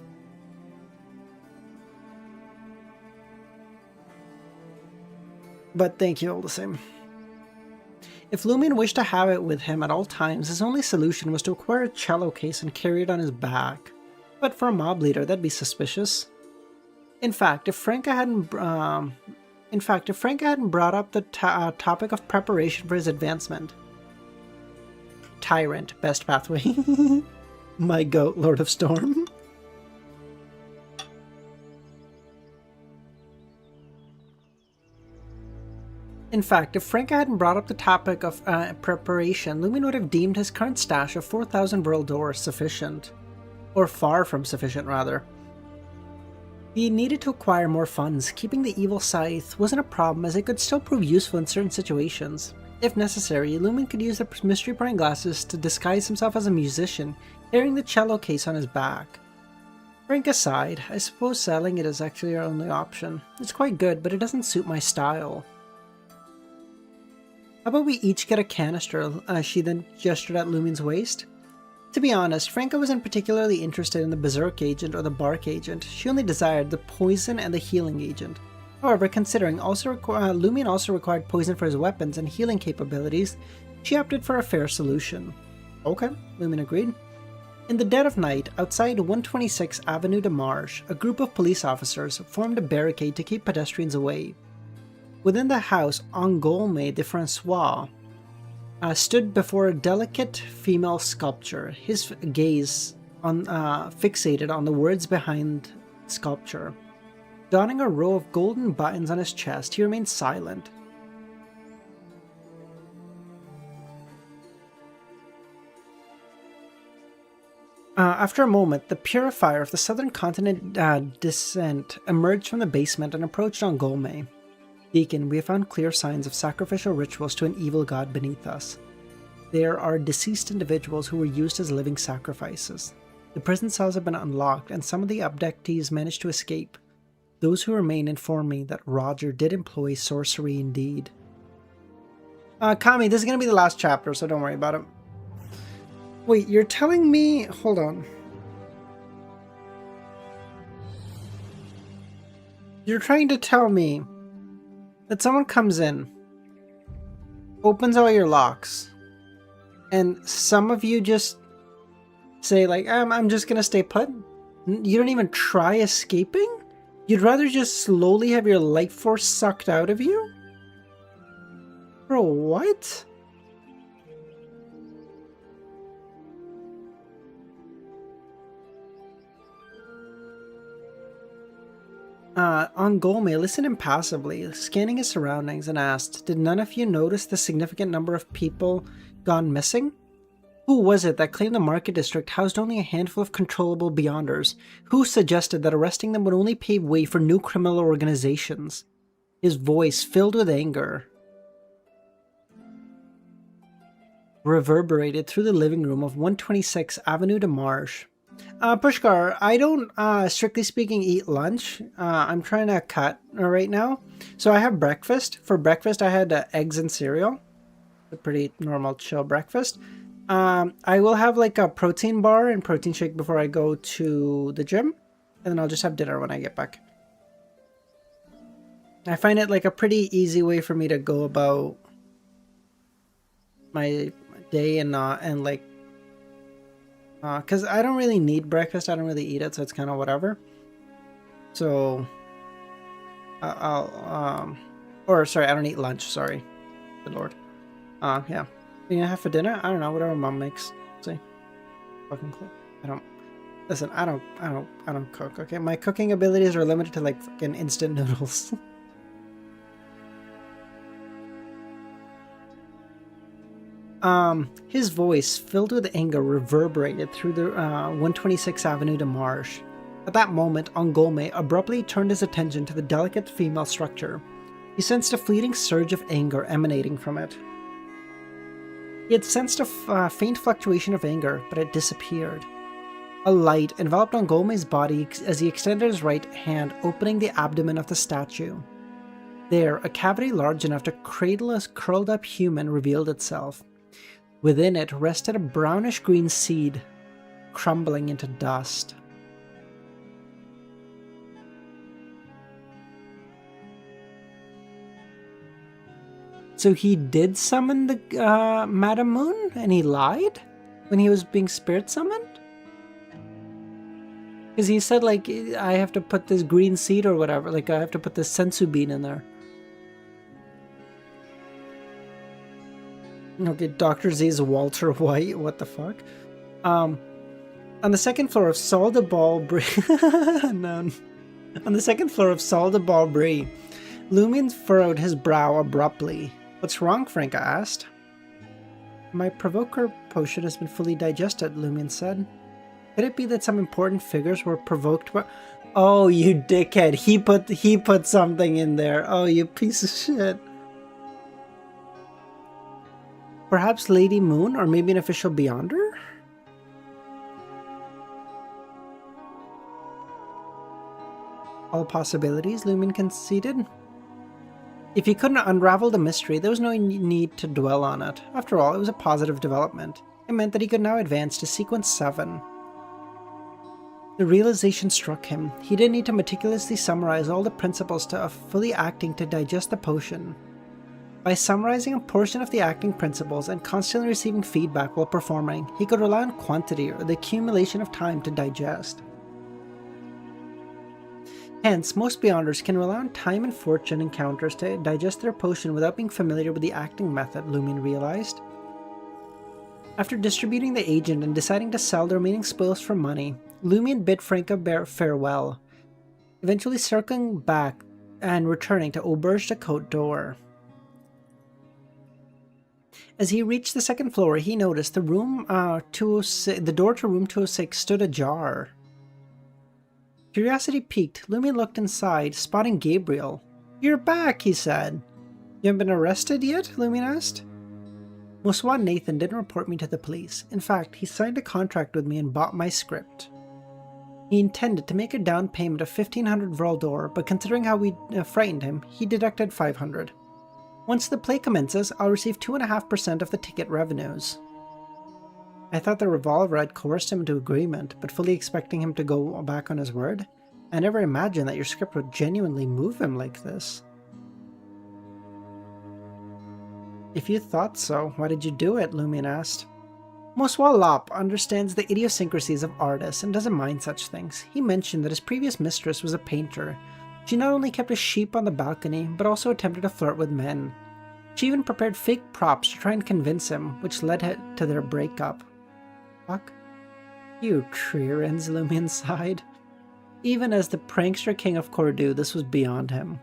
[SPEAKER 1] But thank you all the same. If Lumion wished to have it with him at all times, his only solution was to acquire a cello case and carry it on his back. But for a mob leader, that'd be suspicious. In fact, if Franca hadn't brought up the topic of preparation for his advancement. Tyrant, best pathway. My goat, Lord of Storm. In fact, if Franca hadn't brought up the topic of preparation, Lumion would have deemed his current stash of 4,000 Vril d'Or sufficient. Or far from sufficient, rather. He needed to acquire more funds. Keeping the evil scythe wasn't a problem, as it could still prove useful in certain situations. If necessary, Lumion could use the mystery prying glasses to disguise himself as a musician, carrying the cello case on his back. Frank aside, I suppose selling it is actually our only option. It's quite good, but it doesn't suit my style. How about we each get a canister? She then gestured at Lumion's waist. To be honest, Franca wasn't particularly interested in the Berserk agent or the Bark agent. She only desired the poison and the healing agent. However, considering Lumion also required poison for his weapons and healing capabilities, she opted for a fair solution. Okay, Lumion agreed. In the dead of night, outside 126 Avenue de Marche, a group of police officers formed a barricade to keep pedestrians away. Within the house, Angolme de Francois stood before a delicate female sculpture, his gaze fixated on the words behind the sculpture. Donning a row of golden buttons on his chest, he remained silent. After a moment, the purifier of the Southern Continent descent emerged from the basement and approached Angolme. Deacon, we have found clear signs of sacrificial rituals to an evil god beneath us. There are deceased individuals who were used as living sacrifices. The prison cells have been unlocked, and some of the abductees managed to escape. Those who remain inform me that Roger did employ sorcery indeed. Kami, this is going to be the last chapter, so don't worry about it. Wait, you're telling me... Hold on. You're trying to tell me that someone comes in, opens all your locks, and some of you just say, like, I'm just gonna stay put? You don't even try escaping? You'd rather just slowly have your life force sucked out of you? Bro, what? Angolme listened impassively, scanning his surroundings, and asked, did none of you notice the significant number of people gone missing? Who was it that claimed the market district housed only a handful of controllable Beyonders? Who suggested that arresting them would only pave way for new criminal organizations? His voice, filled with anger, reverberated through the living room of 126 Avenue de Marche. Pushkar, I don't, strictly speaking, eat lunch. I'm trying to cut right now. So I have breakfast. For breakfast, I had eggs and cereal. A pretty normal, chill breakfast. I will have like a protein bar and protein shake before I go to the gym. And then I'll just have dinner when I get back. I find it like a pretty easy way for me to go about my day and like, because I don't really need breakfast, I don't really eat it, so it's kind of whatever. So, or sorry, I don't eat lunch, sorry. Good lord. Yeah. You gonna have for dinner? I don't know, whatever mom makes. See? Fucking cool. I don't. Listen, I don't cook, okay? My cooking abilities are limited to like fucking instant noodles. His voice, filled with anger, reverberated through the 126th Avenue to Marsh. At that moment, Angolme abruptly turned his attention to the delicate female structure. He sensed a fleeting surge of anger emanating from it. He had sensed a faint fluctuation of anger, but it disappeared. A light enveloped Angolme's body as he extended his right hand, opening the abdomen of the statue. There, a cavity large enough to cradle a curled-up human revealed itself. Within it rested a brownish-green seed, crumbling into dust. So he did summon the Madam Moon, and he lied when he was being spirit summoned? Because he said, like, I have to put this green seed or whatever, like, I have to put this sensu bean in there. Okay, Dr. Z's Walter White, what the fuck? On the second floor of Salle de Balbry... no. On the second floor of Salle de Balbry, Lumion furrowed his brow abruptly. What's wrong, Franca asked. My provoker potion has been fully digested, Lumion said. Could it be that some important figures were provoked by... Oh, you dickhead. He put something in there. Oh, you piece of shit. Perhaps Lady Moon, or maybe an official Beyonder? All possibilities, Lumion conceded. If he couldn't unravel the mystery, there was no need to dwell on it. After all, it was a positive development. It meant that he could now advance to Sequence 7. The realization struck him. He didn't need to meticulously summarize all the principles of fully acting to digest the potion. By summarizing a portion of the acting principles and constantly receiving feedback while performing, he could rely on quantity or the accumulation of time to digest. Hence, most Beyonders can rely on time and fortune encounters to digest their potion without being familiar with the acting method, Lumion realized. After distributing the agent and deciding to sell the remaining spoils for money, Lumion bid Franca farewell, eventually circling back and returning to Auberge de Côte d'Or. As he reached the second floor, he noticed the door to room 206 stood ajar. Curiosity piqued, Lumion looked inside, spotting Gabriel. You're back, he said. You haven't been arrested yet? Lumion asked. Moswa Nathan didn't report me to the police. In fact, he signed a contract with me and bought my script. He intended to make a down payment of 1,500 Vril d'Or, but considering how we frightened him, he deducted 500. Once the play commences, I'll receive 2.5% of the ticket revenues. I thought the revolver had coerced him into agreement, but fully expecting him to go back on his word. I never imagined that your script would genuinely move him like this. If you thought so, why did you do it? Lumion asked. Moswa Lop understands the idiosyncrasies of artists and doesn't mind such things. He mentioned that his previous mistress was a painter. She not only kept a sheep on the balcony, but also attempted to flirt with men. She even prepared fake props to try and convince him, which led to their breakup. Fuck. You Treerins, Lumion sighed. Even as the prankster king of Cordu, this was beyond him.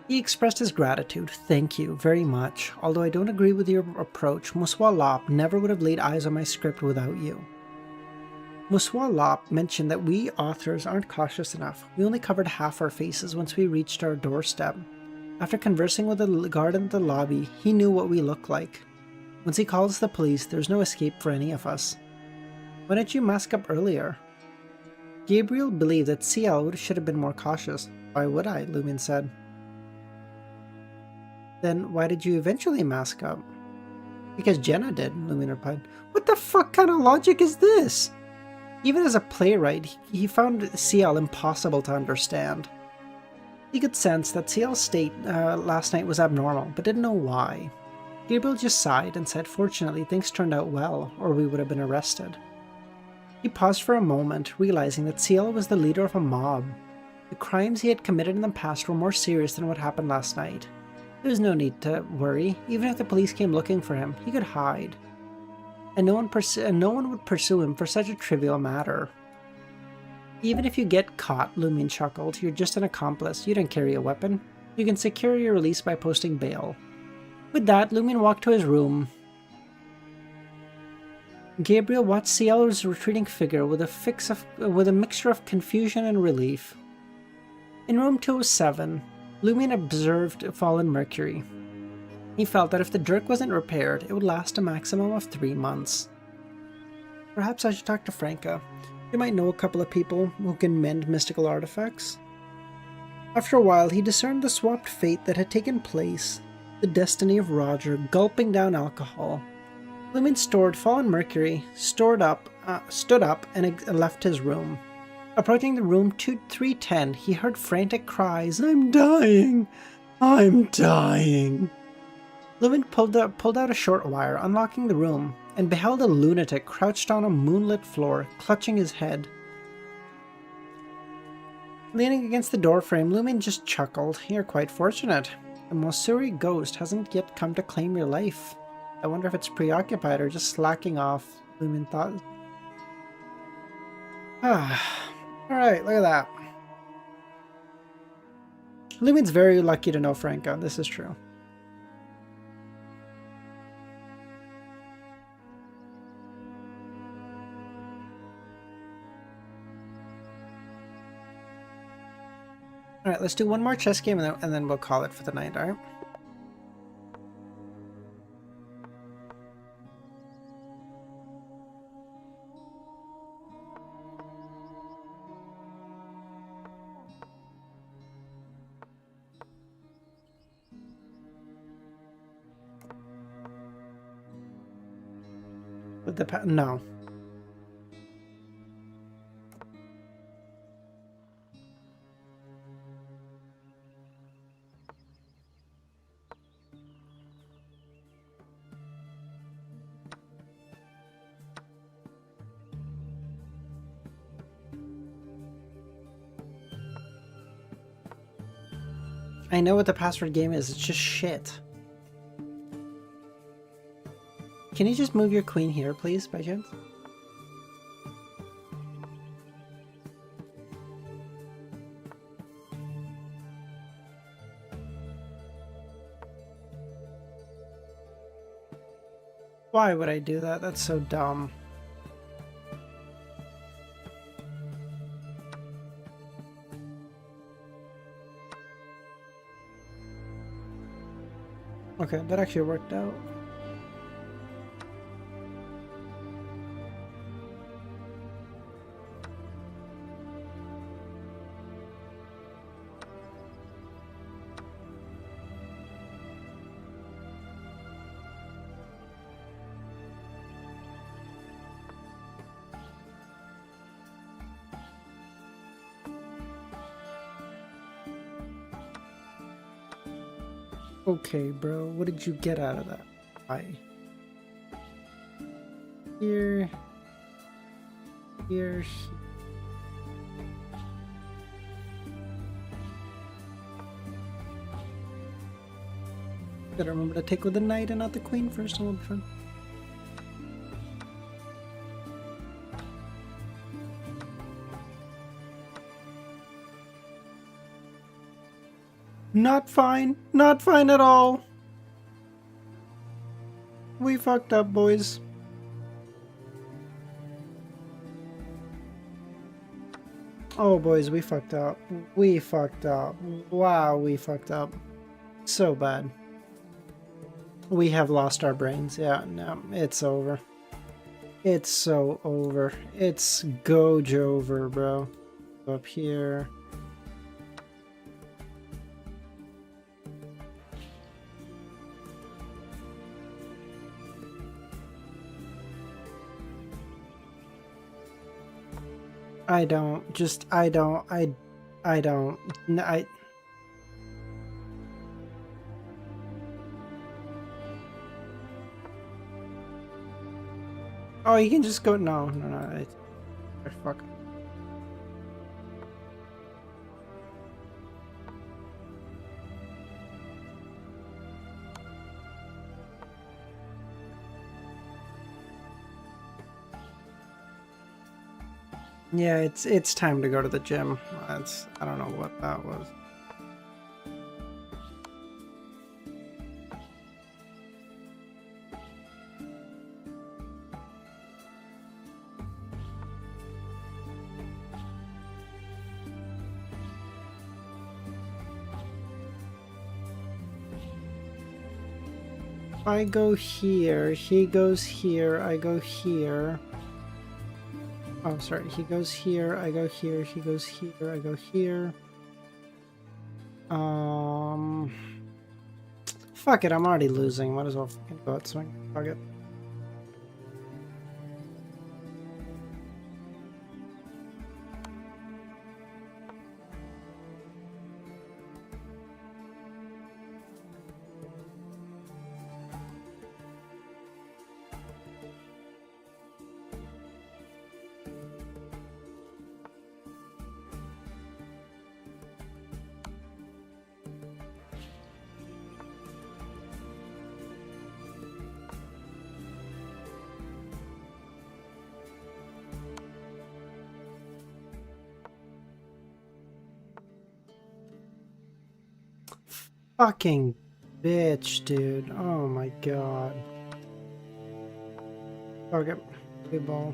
[SPEAKER 1] He expressed his gratitude. Thank you very much. Although I don't agree with your approach, Moswa Lop never would have laid eyes on my script without you. Moswa Lop mentioned that we authors aren't cautious enough. We only covered half our faces once we reached our doorstep. After conversing with the guard in the lobby, he knew what we looked like. Once he calls the police, there's no escape for any of us. Why didn't you mask up earlier? Gabriel believed that CL should have been more cautious. Why would I? Lumion said. Then why did you eventually mask up? Because Jenna did, Lumion replied. What the fuck kind of logic is this? Even as a playwright, he found CL impossible to understand. He could sense that CL's state last night was abnormal, but didn't know why. Gabriel just sighed and said, fortunately, things turned out well, or we would have been arrested. He paused for a moment, realizing that CL was the leader of a mob. The crimes he had committed in the past were more serious than what happened last night. There was no need to worry. Even if the police came looking for him, he could hide. and no one would pursue him for such a trivial matter. Even if you get caught, Lumion chuckled, you're just an accomplice. You don't carry a weapon. You can secure your release by posting bail. With that, Lumion walked to his room. Gabriel watched Ciel's retreating figure with a mixture of confusion and relief. In room 207, Lumion observed fallen Mercury. He felt that if the dirk wasn't repaired, it would last a maximum of 3 months. Perhaps I should talk to Franca. She might know a couple of people who can mend mystical artifacts. After a while, he discerned the swapped fate that had taken place, the destiny of Roger gulping down alcohol. Lumion stored fallen Mercury, stood up, and left his room. Approaching the room 310, he heard frantic cries, "I'm dying! I'm dying!" Lumion pulled out a short wire, unlocking the room, and beheld a lunatic crouched on a moonlit floor, clutching his head. Leaning against the doorframe, Lumion just chuckled. "You're quite fortunate. The Mosuri ghost hasn't yet come to claim your life. I wonder if it's preoccupied or just slacking off," Lumion thought. Alright, look at that. Lumion's very lucky to know Franca, this is true. Alright, let's do one more chess game and then we'll call it for the night, alright? With the no. I know what the password game is, it's just shit. Can you just move your queen here, please, by chance? Why would I do that? That's so dumb. Okay, that actually worked out. Okay, bro, what did you get out of that? Here. Gotta remember to take with the knight and not the queen first, and we'll be fine. Not fine. Not fine at all. We fucked up, boys. Oh, boys, we fucked up. We fucked up. Wow, we fucked up. So bad. We have lost our brains. Yeah, no, it's over. It's so over. It's Goj over, bro. Up here. I don't. Oh, you can just go. No. Fuck. Yeah, it's time to go to the gym. I don't know what that was. I go here, he goes here, I go here. Oh, sorry, he goes here, I go here, he goes here, I go here. Fuck it, I'm already losing. Might as well fucking go out swing. Fuck it. Fucking bitch, dude. Oh my god. Fuck it. Good ball.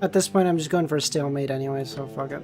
[SPEAKER 1] At this point, I'm just going for a stalemate anyway, so fuck it.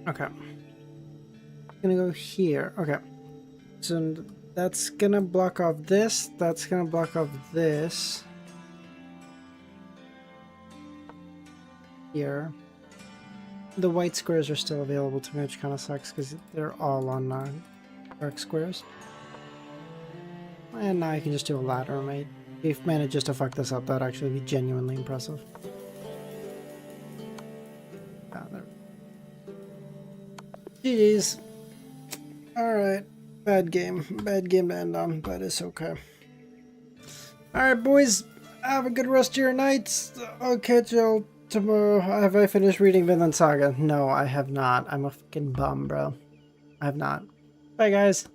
[SPEAKER 1] Okay. Gonna go here. Okay. So that's gonna block off this. That's gonna block off this. Here. The white squares are still available to me, which kind of sucks because they're all on dark squares. And now I can just do a ladder mate. If manages to fuck this up, that'd actually be genuinely impressive. Ah, there. GG's. Alright. Bad game. Bad game to end on, but it's okay. Alright, boys. Have a good rest of your nights. I'll catch y'all tomorrow. Have I finished reading Vinland Saga? No, I have not. I'm a fucking bum, bro. I have not. Bye, guys.